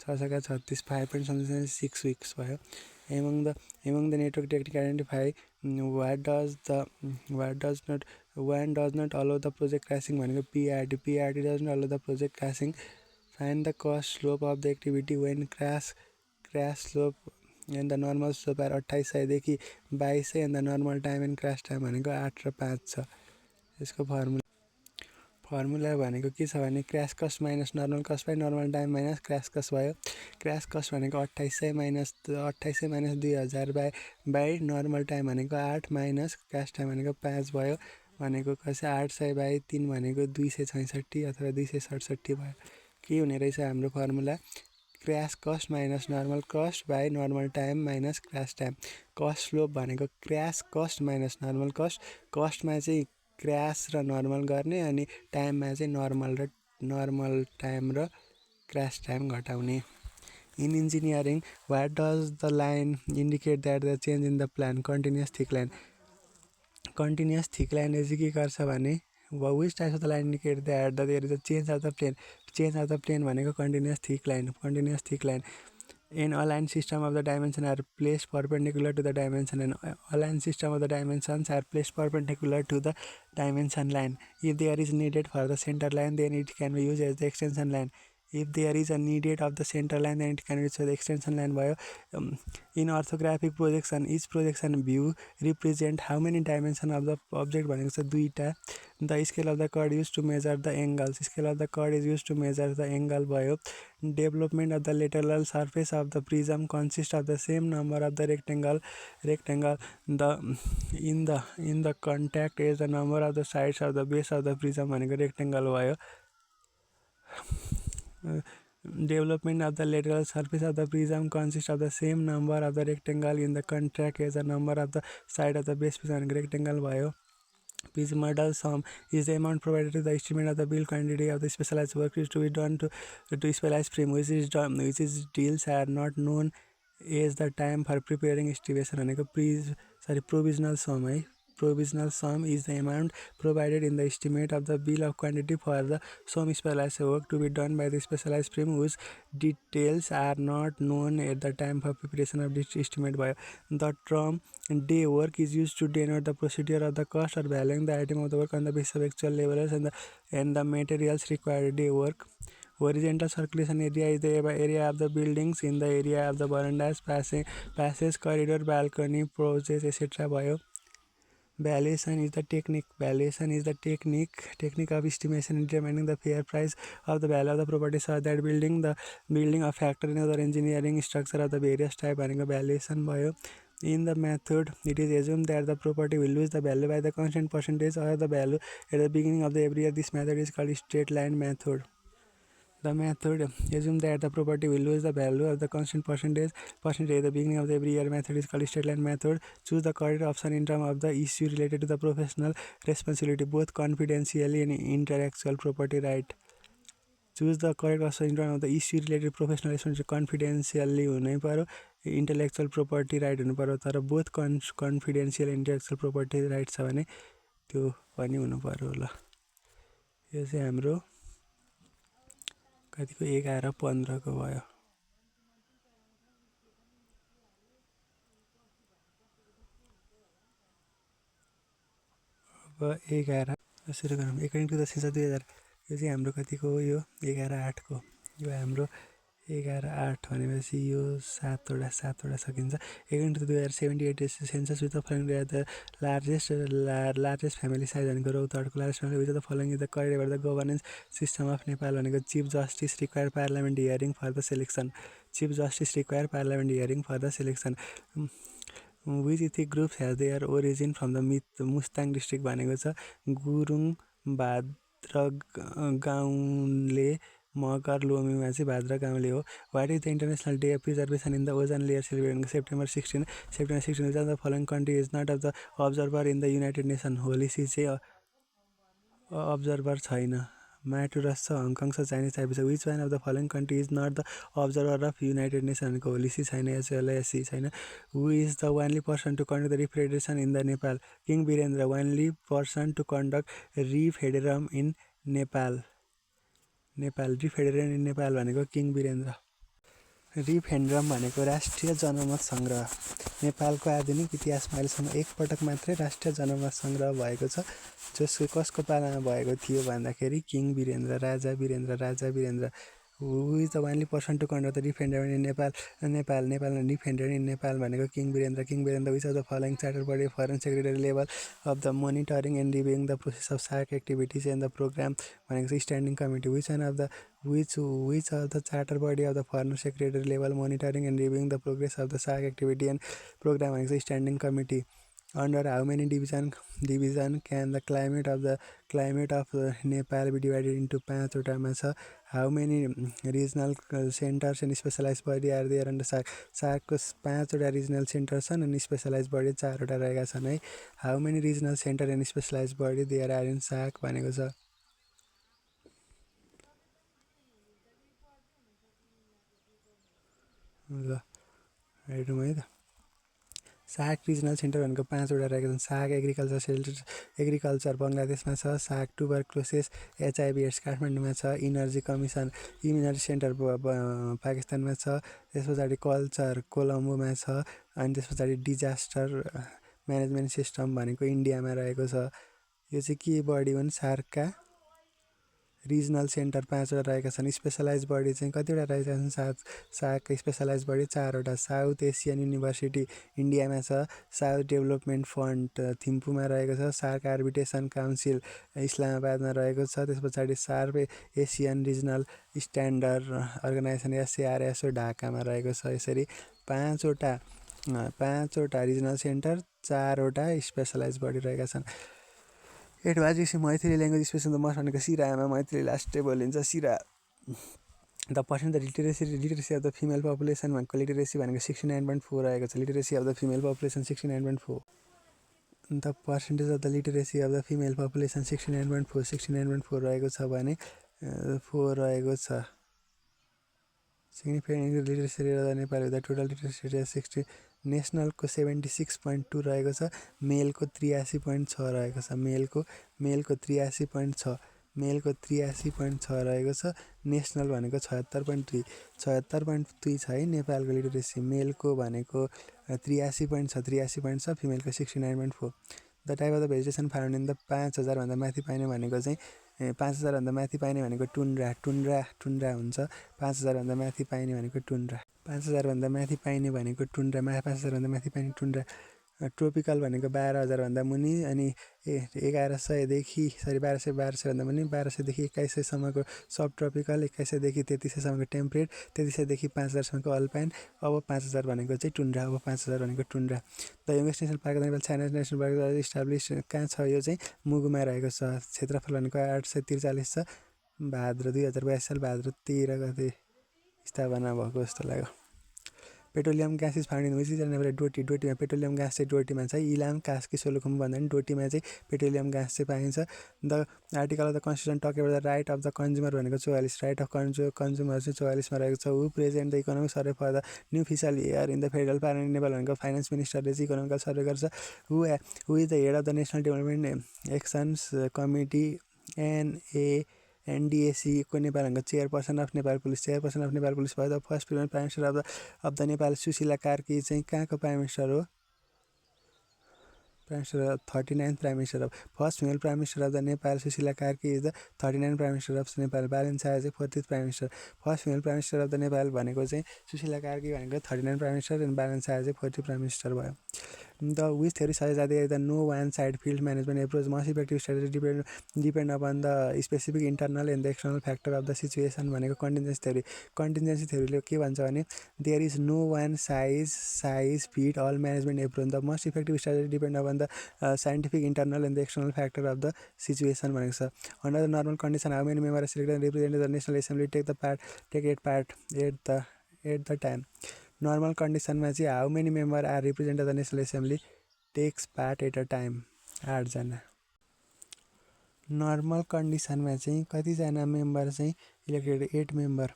6 × 36 5.6 weeks भयो. Among the network technique identify one does not allow the project crashing भनेको PRT does not allow the project crashing. Find the cost slope of the activity when crash slope and the normal slope are 2800 देखि 2200 and the normal time and crash time भनेको 8 र 5 छ. यसको formula भनेको के छ भने crash cost minus normal cost by normal time minus crash cost भयो. क्र्यास कस्ट भनेको 2800 माइनस 2000 बाई नर्मल टाइम भनेको 8 माइनस क्र्यास टाइम भनेको 5 भयो. भनेको कसै 800 बाई 3 भनेको 266 अथवा 267 भयो. के हुने रहेछ हाम्रो formula? Crash cost minus normal cost by normal time minus crash time. Cost slope भनेको crash cost minus normal cost. कस्टमा चाहिँ क्र्यास र नर्मल गर्ने अनि टाइममा चाहिँ नर्मल टाइम र क्र्यास टाइम घटाउने. In engineering what does the line indicate that the change in the plan? Continuous thick line. Continuous thick लाइनले चाहिँ के गर्छ भने which types of the line indicate that the there is a change of the plane. Change of the plane भनेको continuous thick line. An aligned system of the dimensions are placed perpendicular to the dimension, and aligned system of the dimensions are placed perpendicular to the dimension line. If there is needed for the center line, then it can be used as the extension line. If there is a needed of the center line, then it can be used as the extension line भयो. In orthographic projection, each projection view represent how many dimensions of the object भनेको छ 2टा. The scale of the chord used to measure the angles. Scale of the chord is used to measure the angle भयो. Development of the lateral surface of the prism consists of the same number of the rectangle. In the contact is the number of the sides of the base of the prism भनेको rectangle भयो. Development of the lateral surface of the prism consists of the same number of the rectangle. In the contact is the number of the side of the base prism भनेको rectangle भयो. Pismidal sum is the amount provided to the estimate of the bill quantity of the specialized work is to be done to specialized frame which is deals are not known as the time for preparing estimation भनेको provisional sum है. Provisional sum is the amount provided in the estimate of the bill of quantity for the some specialized work to be done by the specialized frame whose details are not known at the time for preparation of this estimate भयो. The term day work is used to denote the procedure of the cost or valuing the item of the work on the basis of actual laborers and the materials required. Day work. Horizontal circulation area is the area of the buildings in the area of the verandas, passage, corridor, balcony, process, etc. भयो. Valuation is the technique of estimation determining the fair price of the value of the property such that building a factor in other engineering structure of the various type भनेको valuation भयो. In the method, it is assumed that the property will lose the value by the constant percentage or the value at the beginning of the every year. This method is called straight line method. The method assumes that the property will lose the value of the constant percentage at the beginning of the every year. Method is called straight line method. Choose the correct option in terms of the issue related to the professional responsibility, both confidentially and intellectual property right. Choose the correct option in terms of the issue related to professional responsibility. Confidentially हुनै पर्यो, intellectual property right हुनु पर्यो. तर both confidential and intellectual property right छ भने त्यो पनि हुनु पर्यो. ल यो चाहिँ हाम्रो कतिको 11-15 को भयो। अब 11 सुरु गरौँ। एकर्डिङ टु द सेन्सस 2000 यो चाहिँ हाम्रो कतिको हो, यो 11-8 को। यो हाम्रो 11-8 भनेपछि यो 7वटा सकिन्छ। According to the 2078 census with the following the largest family size भनेको रौतहटको largest family with the following is the correct about the governance system of Nepal भनेको chief justice require parliament hearing for the selection. Chief justice require parliament hearing for the selection. Which ethnic group has their origin from the Mustang district भनेको छ गुरुङ भाद्र गाउँले मगर लोमीमा चाहिँ भाद्र गाउँले हो। What is the international day of preservation in the ozone layer celebrate September 16 which of the following country is not of the observer in the united nation. Holy See चाहिँ observer छैन। माटुरस छ, हङकङ छ, चाइनिज टाइप छ। Which one of the following country is not the observer of united nation भनेको Holy See छैन, एचएलएसी छैन। Who is the only person to conduct the रिफेडेरेसन in the Nepal. King Birendra only person to conduct referendum in Nepal. Referendum in Nepal भनेको king Birendra. रिफेन्ड्रम भनेको राष्ट्रिय जनमत सङ्ग्रह। नेपालको आधुनिक इतिहासमा अहिलेसम्म एकपटक मात्रै राष्ट्रिय जनमत सङ्ग्रह भएको छ, जसको कसको पालामा भएको थियो भन्दाखेरि किङ वीरेन्द्र, राजा Birendra. Who is the only person to conduct the referendum in Nepal referendum in Nepal भनेको king Birendra. Which of the following charter body foreign secretary level of the monitoring and reviewing the process of SAARC activities and the programme भनेको चाहिँ standing committee. Which of the charter body of the foreign secretary level monitoring and reviewing the progress of the SAARC activity and programme भनेको चाहिँ standing committee. Under how many division can the climate of Nepal be divided into 5वटामा छ। How many regional centres and specialise body are there under सार्कको 5वटा regional centre छन् अनि specialise body 4वटा रहेका छन् है। How many regional centre and specialise body there are in SAARC भनेको छ। ल हेरौँ है त। सार्क रिजनल सेन्टर भनेको 5वटा रहेका छन्। सार्क एग्रिकल्चर बङ्गलादेशमा छ। सार्क ट्युबरक्लोसिस HIV एड्स काठमाडौँमा छ। इनर्जी कमिसन इनर्जी सेन्टर पाकिस्तानमा छ। त्यस पछाडि कल्चर कोलम्बोमा छ। अनि त्यस पछाडि डिजास्टर म्यानेजमेन्ट सिस्टम भनेको इन्डियामा रहेको छ। यो चाहिँ के बडी हुन्, सार्कका रिजनल सेन्टर 5वटा रहेका छन्। स्पेसलाइज बडी चाहिँ कतिवटा रहेका छन्, सार्कका स्पेसलाइज बडी 4वटा। साउथ एसियन युनिभर्सिटी इन्डियामा छ। साउथ डेभलपमेन्ट फन्ड थिम्पूमा रहेको छ। सार्क आर्बिट्रेसन काउन्सिल इस्लामाबादमा रहेको छ। त्यस पछाडि SAARC Asian regional standard organisation SARSO ढाकामा रहेको छ। यसरी 5वटा रिजनल सेन्टर, 4वटा स्पेसलाइज बडी रहेका छन्। Advisory Maithili language special must भनेको सिराहामा मैथिली लास्टै बोलिन्छ। सिरा the percent the literacy of the female population भनेको लिटरेसी भनेको 69.4 रहेको छ। Literacy of the female population 69.4। The percentage of the literacy of the female population 69.4 रहेको छ भने 4 रहेको छ। Significant literacy rate of the Nepali the total literacy rate 60। नेसनलको 76.2 रहेको छ। मेलको 83.6 रहेको छ। मेलको 83.6 रहेको छ। नेसनल भनेको 76.3 छ है नेपालको लिटरेसी। मेलको भनेको 83.6 फिमेलको 69.4। The type of the vegetation found in the 5000 भन्दा माथि पाइने भनेको चाहिँ 5000 भन्दा माथि पाइने भनेको टुन्ड्रा हुन्छ। 5000 भन्दा माथि पाइने भनेको टुन्ड्रा। 5000 भन्दा माथि पाइने भनेको टुन्ड्रा। 5000 भन्दा माथि पाइने टुन्ड्रा। ट्रोपिकल भनेको 12000 भन्दा मुनि अनि 1200 भन्दा मुनि 1200देखि 2100सम्मको सब ट्रोपिकल, 2100देखि 3300सम्मको टेम्परेट, 3300देखि 5000सम्मको अल्पाइन। अब 5000 भनेको चाहिँ टुन्ड्रा। अब 5000 भनेको tundra. The youngest national park Nepal China national park establish कहाँ छ, यो चाहिँ मुगुमा रहेको छ। क्षेत्रफल भनेको 843 छ। भाद्र 2022 साल भाद्र 13 गते स्थापना भएको जस्तो लाग्यो। Petroleum gas is found in which is डोटीमा पेट्रोलियम ग्यास चाहिँ डोटीमा छ। इलाम कास्की सोलुखुम्बु भन्दा पनि डोटीमा चाहिँ पेट्रोलियम ग्यास चाहिँ पाइन्छ। The article of the constitution talk about the right of the consumer भनेको 44। राइट अफ कन्ज्युमर चाहिँ 44मा रहेको छ। Who present the economic survey for the new fiscal year in the federal parliament Nepal भनेको finance मिनिस्टरले चाहिँ इकोनोमिकल सर्वे गर्छ। Who is the head of the national development actions committee NADC NDAC को नेपाल भनेको चेयरपर्सन अफ नेपाल पुलिस भयो। The first female prime minister of the Nepal Sushila Karki चाहिँ कहाँको prime minister हो? Prime Minister, 39th Prime Minister of first female Prime Minister of the Nepal, Sushila Karki is the 39th Prime Minister of Nepal. Balance as a 40th Prime Minister. First female Prime Minister of the Nepal भनेको चाहिँ सुशीला कार्की भनेको 39th Prime Minister and balance as a 40th Prime Minister भयो. The which theory suggests that the no one side field management approach most effective strategy depend upon the specific internal and the external factor of the situation भनेको contingency theory ले के भन्छ भने there is no one size fit all management approach. The most effective strategy depend upon the scientific internal and the external factor of the situation भनेको छ. Under the normal condition, how many members are selected and represented the National Assembly take at the time. Normal condition मा चाहिँ how many members are represented the National Assembly takes part at a time. 8 जना. Normal condition मा चाहिँ कति जना member चाहिँ elected 8 member.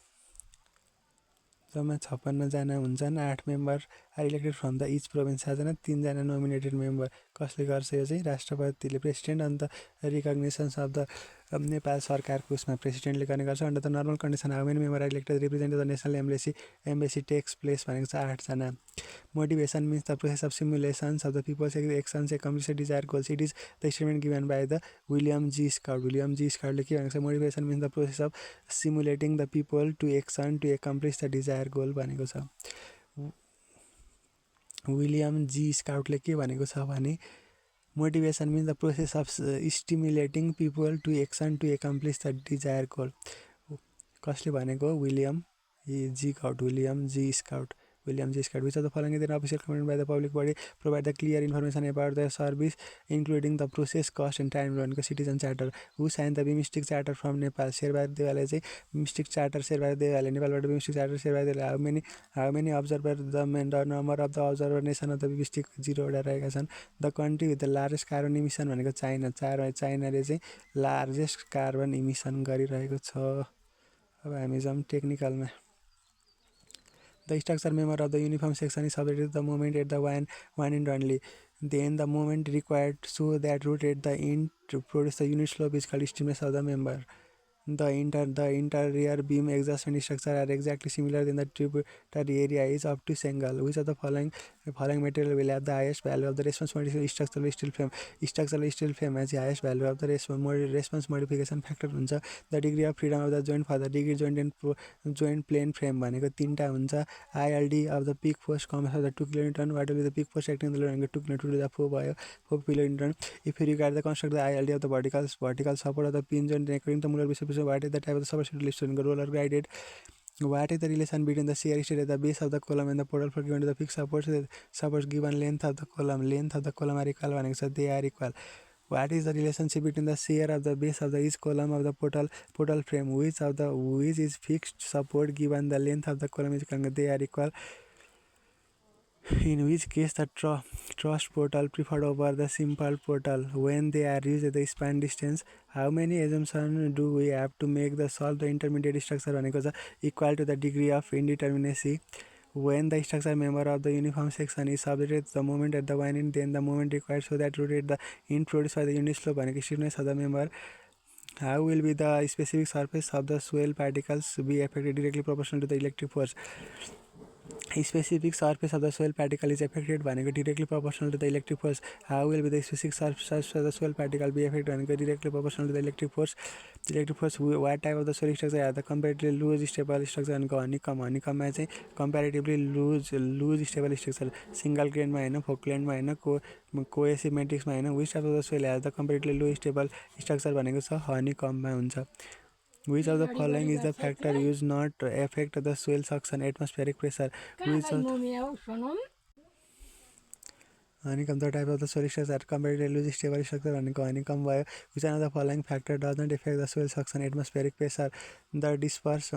जम्मा 56 जना हुन्छन्. 8 member are elected from the each province. 7 जना 3 जना नोमिनेटेड मेम्बर. कसले गर्छ यो चाहिँ राष्ट्रपतिले प्रेसिडेन्ट अन्त रिकग्निसन्स अफ द नेपाल सरकारको उसमा प्रेसिडेन्टले गर्ने गर्छ. Under the normal condition how many member are elected represent the national embassy takes place भनेको छ 8 जना. Motivation means the process of simulations of the peoples actions accomplish desire goals. It is the statement given by the William G स्काउटले के भनेको छ motivation means the process of simulating the people to action to accomplish the desire goal भनेको छ. William G स्काउटले के भनेको छ भने motivation means the process of stimulating people to action to accomplish the desire goal. कसले भनेको? William G Scott. Which of the following is an official commitment by the public body provide the clear information about the service including the process, cost and time भनेको citizen charter. Who signed the Mystic Charter from Nepal? Sher Bahadur देवालले चाहिँ Mystic Charter Sher Bahadur देवालले नेपालबाट Mystic Charter Sher Bahadur देवालले how many observer the number of the observer nation of the Mystic 0 वटा रहेका छन्. The country with the largest carbon emission भनेको चाइनाले चाहिँ लार्जेस्ट कार्बन इमिसन गरिरहेको छ. अब हामी जाउँ टेक्निकलमा. The structure member of the uniform section is separated the moment at the one end only. Then the moment required so that rotate the end to produce the unit slope is called stiffness of the member. The interior beam exhaust and structure are exactly similar. Then the tributary area is obtuse angle. Which of the following material will have the highest value of the response modification? Structural steel frame. Structural steel frame has the highest value of the response modification factor हुन्छ. The degree of freedom of the joint for the degree joint and joint plane frame भनेको 3टा हुन्छ. ILD of the peak force comes of the 2 kN. What will be the peak force acting on the load? 2 kN to the 4 भयो 4 kN. If you regard the construct the ILD of the vertical support of the pin joint according to Muller what is the type of the substitute lift roller guided? What is the relation between the shear stress at the base of the column and the portal for given to the fixed supports given length of the column are equal भनेको छ. They are equal. What is the relationship between the shear of the base of the each column of the portal frame which is fixed support given the length of the column is equal? They are equal. In which case the truss portal preferred over the simple portal when they are used at the span distance. How many assumptions do we have to make the solve the intermediate structure भनेको छ equal to the degree of indeterminacy. When the structure member of the uniform section is subjected to the moment at the one end, then the moment required so that rotate the end produced by the unit slope भनेको stiffness of the member. How will be the specific surface of the swell particles be affected directly proportional to the electric force? Specific surface of the swell particle is affected भनेको directly proportional to the electric force. How will be the specific surface of the swell particle be affected भनेको directly proportional to the electric force. What type of the swell structure are the comparatively loose stable structure भनेको honeycombमा चाहिँ comparatively loose stable structure single grain मा हैन Falkland मा हैन cohesive matrix मा हैन. Which type of the swell has the comparatively loose stable structure भनेको छ honeycombमा हुन्छ. Which of the following is the factor used not to affect the swell suction atmospheric pressure? Honeycomb, the type of the swell structure are comparatively loose stable structure भनेको honeycomb भयो. Which one of the following factor does not affect the swell suction atmospheric pressure? The disperse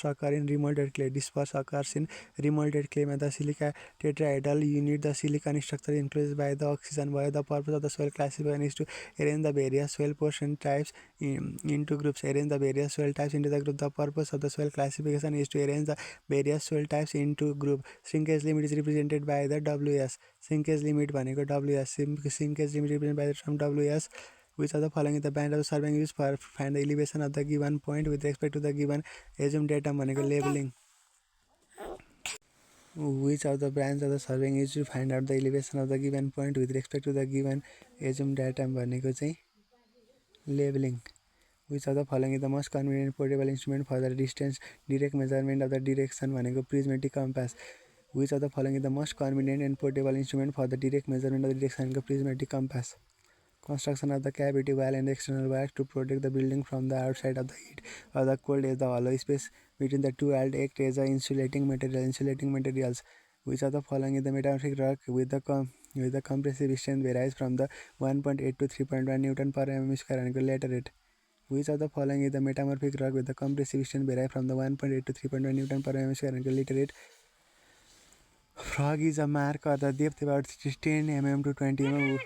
occur in remolded clay. Disperse occurs in remolded clay. The silica tetrahedral unit, the silicon structure included by the oxygen भयो. The purpose of the swell classification is to arrange the various swell portion types into groups. Arrange the various swell types into the group. The purpose of the swell classification is to arrange the various swell types into group. Shrinkage limit is represented by the WS. Shrinkage limit भनेको WS. Shrinkage limit represented by the term WS. Which of the following is the band of surveying used for find the elevation of the given point with respect to the given assumed datum भनेको labeling. Which of the brands of the surveying used to find out the elevation of the given point with respect to the given assumed datum भनेको चाहिँ labeling. Which of the following is the most convenient portable instrument for the distance direct measurement of the direction भनेको prismatic compass. Which of the following is the most convenient and portable instrument for the direct measurement of the direction भनेको prismatic compass. Construction of the cavity wall and the external wall to protect the building from the outside of the heat or the cold as the hollow space between the two walls act as a insulating materials. Which of the following is the metamorphic rock with the compressive strength varies from the 1.8 to 3.1 Newton per mm square and laterite. Which of the following is the metamorphic rock with the compressive strength varies from the 1.8 to 3.1 Newton per mm square and laterite. Frog is a mark or the depth about 10 mm to 20 mm.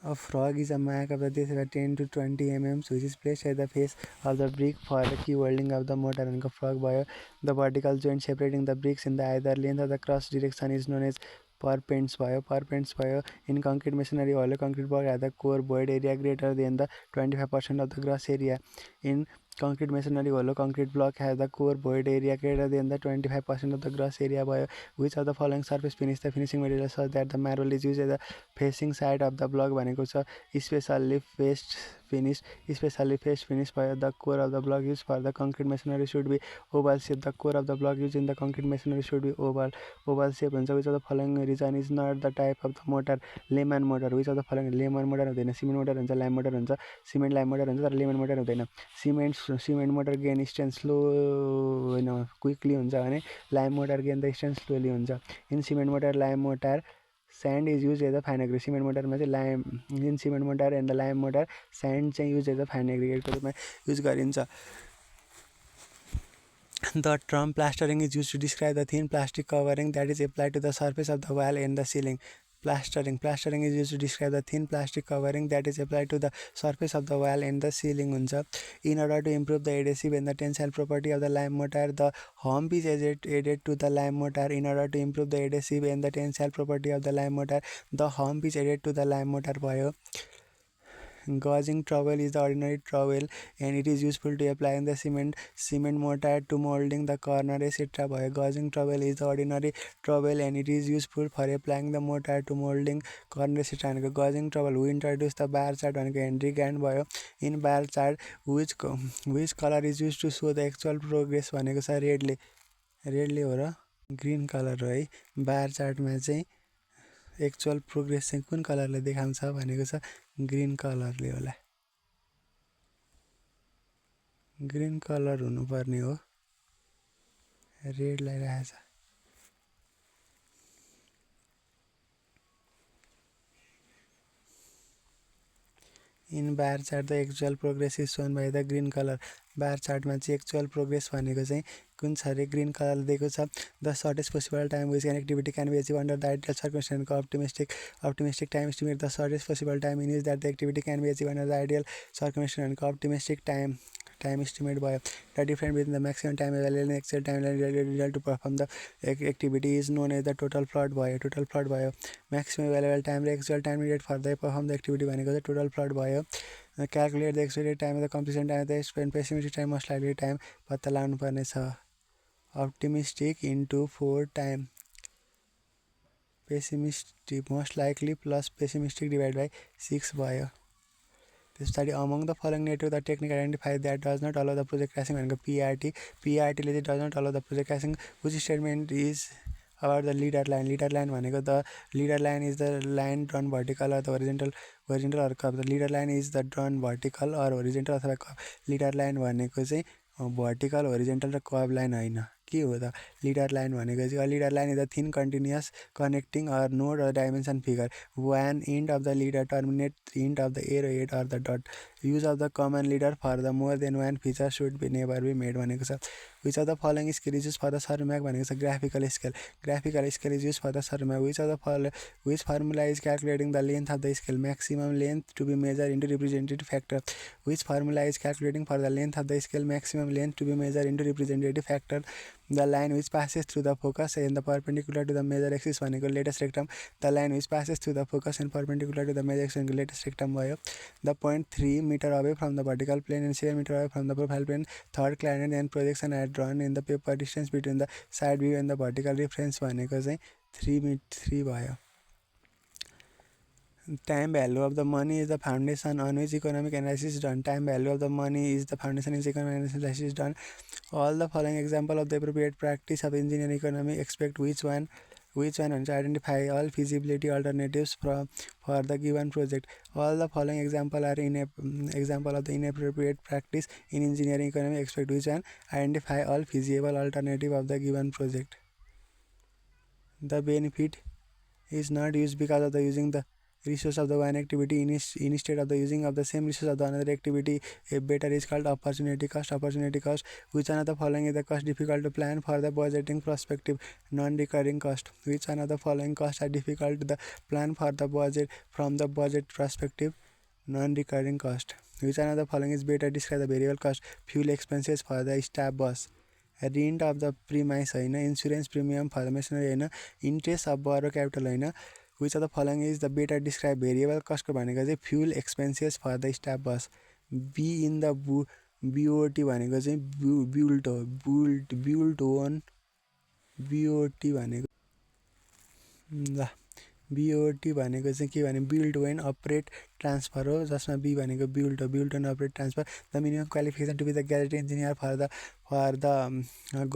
A frog is a mark of the depth about 10 to 20 mm which is placed at the face of the brick for the key welding of the mortar and frog bio. The vertical joint separating the bricks in the either length of the cross direction is known as perpends bio. In concrete masonry, hollow concrete block has the core void area greater than the 25% of the gross area. In concrete masonry, hollow concrete block has the core void area greater than the 25% of the gross area bio. Which of the following surface finish the finishing material such that the marble is used as the facing side of the block भनेको छ especially faced finish bio. The core of the block used for the concrete masonry should be oval shape. The core of the block used in the concrete masonry should be oval shape हुन्छ. Which of the following reason is not the type of the motor Lehman motor. Which of the following Lehman motor हुँदैन, cement mortar हुन्छ, lime mortar हुन्छ, cement lime mortar हुन्छ तर lemon mortar हुँदैन. Cement mortar gain strength slow होइन quickly हुन्छ भने lime mortar gain the strength slowly हुन्छ. In cement mortar lime mortar sand is used as a fine aggregate. Cement मोटरमा चाहिँ lime in cement mortar and the lime mortar sand चाहिँ use as a fine एग्रिगेटको रूपमा use गरिन्छ. The term plastering is used to describe the thin plastic covering that is applied to the surface of the wall and the ceiling. Plastering is used to describe the thin plastic covering that is applied to the surface of the wall and the ceiling हुन्छ. In order to improve the adhesive and the tensile property of the lime mortar, the hump is added to the lime mortar. In order to improve the adhesive and the tensile property of the lime mortar, the hump is added to the lime mortar भयो. Gauging trowel is the ordinary trowel and it is useful to apply in the cement mortar to molding the corner etc. भयो. Gauging trowel is the ordinary trowel and it is useful for applying the mortar to molding corner etc. भनेको gauging trowel. Who introduced the bar chart भनेको Henry Grant भयो. In bar chart which color is used to show the actual progress भनेको छ ridley हो र green colour हो है. बार चार्टमा चाहिँ एक्चुअल प्रोग्रेस चाहिँ कुन कलरले देखाउँछ भनेको छ ग्रीन कलरले होला. ग्रीन कलर हुनुपर्ने हो, रेडलाई राखेछ. In bar chart the actual progress is shown by the green colour. Bar चार्टमा चाहिँ एक्चुअल प्रोग्रेस भनेको चाहिँ कुन छ अरे ग्रीन कलरले दिएको छ. The shortest possible time which an activity can be achieve under the ideal सर्कमस्टेन्सको optimistic time estimate. The shortest possible time in is that the activity can be achieve under the ideal सर्कमस्टेन्सको optimistic time estimate भयो. The difference between the maximum time available and the actual time available to perform the activity is known as the total plot भयो. Maximum available time र actual time needed for the perform the activity भनेको चाहिँ total plot भयो. Calculate the expected time of the completion time of the spend pessimistic time most likely time पत्ता लगाउनु पर्ने छ. Optimistic into 4 time pessimistic most likely plus pessimistic divided by 6 भयो. Study among the following network the technique identify that does not allow the project crashing भनेको PRT ले चाहिँ does not allow the project crashing. Which statement is about the leader line भनेको the leader line is the line drawn vertical or the horizontal or curve. The leader line is the drawn vertical or horizontal अथवा curve. leader line भनेको चाहिँ vertical horizontal र curve line होइन. के हो त leader line भनेको चाहिँ leader line is the thin continuous connecting or node or dimension figure. One end of the leader terminate end of the arrowhead or the dot. Use of the common leader for the more than one feature should be never be made भनेको छ. Which of the following scale is used for the survey भनेको छ graphical scale is used for the survey. Which formula is calculating the length of the scale. Maximum length to be measured into representative factor. Which formula is calculating for the length of the scale maximum length to be measured into representative factor. The line which passes through the focus and the perpendicular to the major axis भनेको latus rectum the line which passes through the focus and perpendicular to the major axis भनेको latus rectum भयो the point 3 metre away from the vertical plane and 7 metre away from the profile plane third क्लाइनेट and projection at drawn in the paper distance between the side view and the vertical reference भनेको चाहिँ 3 भयो Time value of the money is the foundation on which economic analysis is done. Time value of the money is the foundation in which economic analysis is done. All the following example of the appropriate practice of engineering economy expect which one and identify all feasibility alternatives for the given project. All the following example are example of the inappropriate practice in engineering economy expect which one identify all feasible alternative of the given project. The benefit is not used because of the using the resource of the one activity instead of the using of the same resource of the another activity. A better is called opportunity cost. Which one of the following is the cost difficult to plan for the budgeting perspective? Non-recurring cost. Which one of the following costs are difficult to the plan for the budget from the budget perspective? Non-recurring cost. Which one of the following is better describe the variable cost? Fuel expenses for the staff bus. Rent of the premise होइन insurance premium for the machinery होइन interest of borrow capital होइन which of the following is the better describe variable cost को भनेको चाहिँ fuel expenses for the staff bus. B in the BOT भनेको चाहिँ built on BOT भनेको ल BOT भनेको चाहिँ के भने build when operate transfer हो जसमा B भनेको build and operate transfer. The minimum qualification to be the gadget engineer for the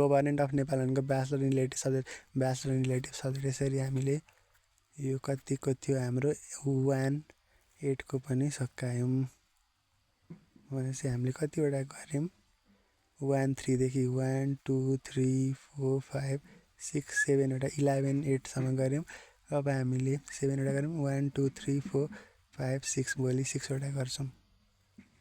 government of Nepal भनेको bachelor in related subject यसरी हामीले यो कतिको थियो हाम्रो 1-8 को पनि सकायौं भनेपछि हामीले कतिवटा गर्यौं 1-3 देखि 1 2 3 4 5 6 7 वटा 11 8 सम्म गर्यौं अब हामीले 7 वटा गर्यौं 1 2 3 4 5 6 भोलि 6 वटा गर्छौं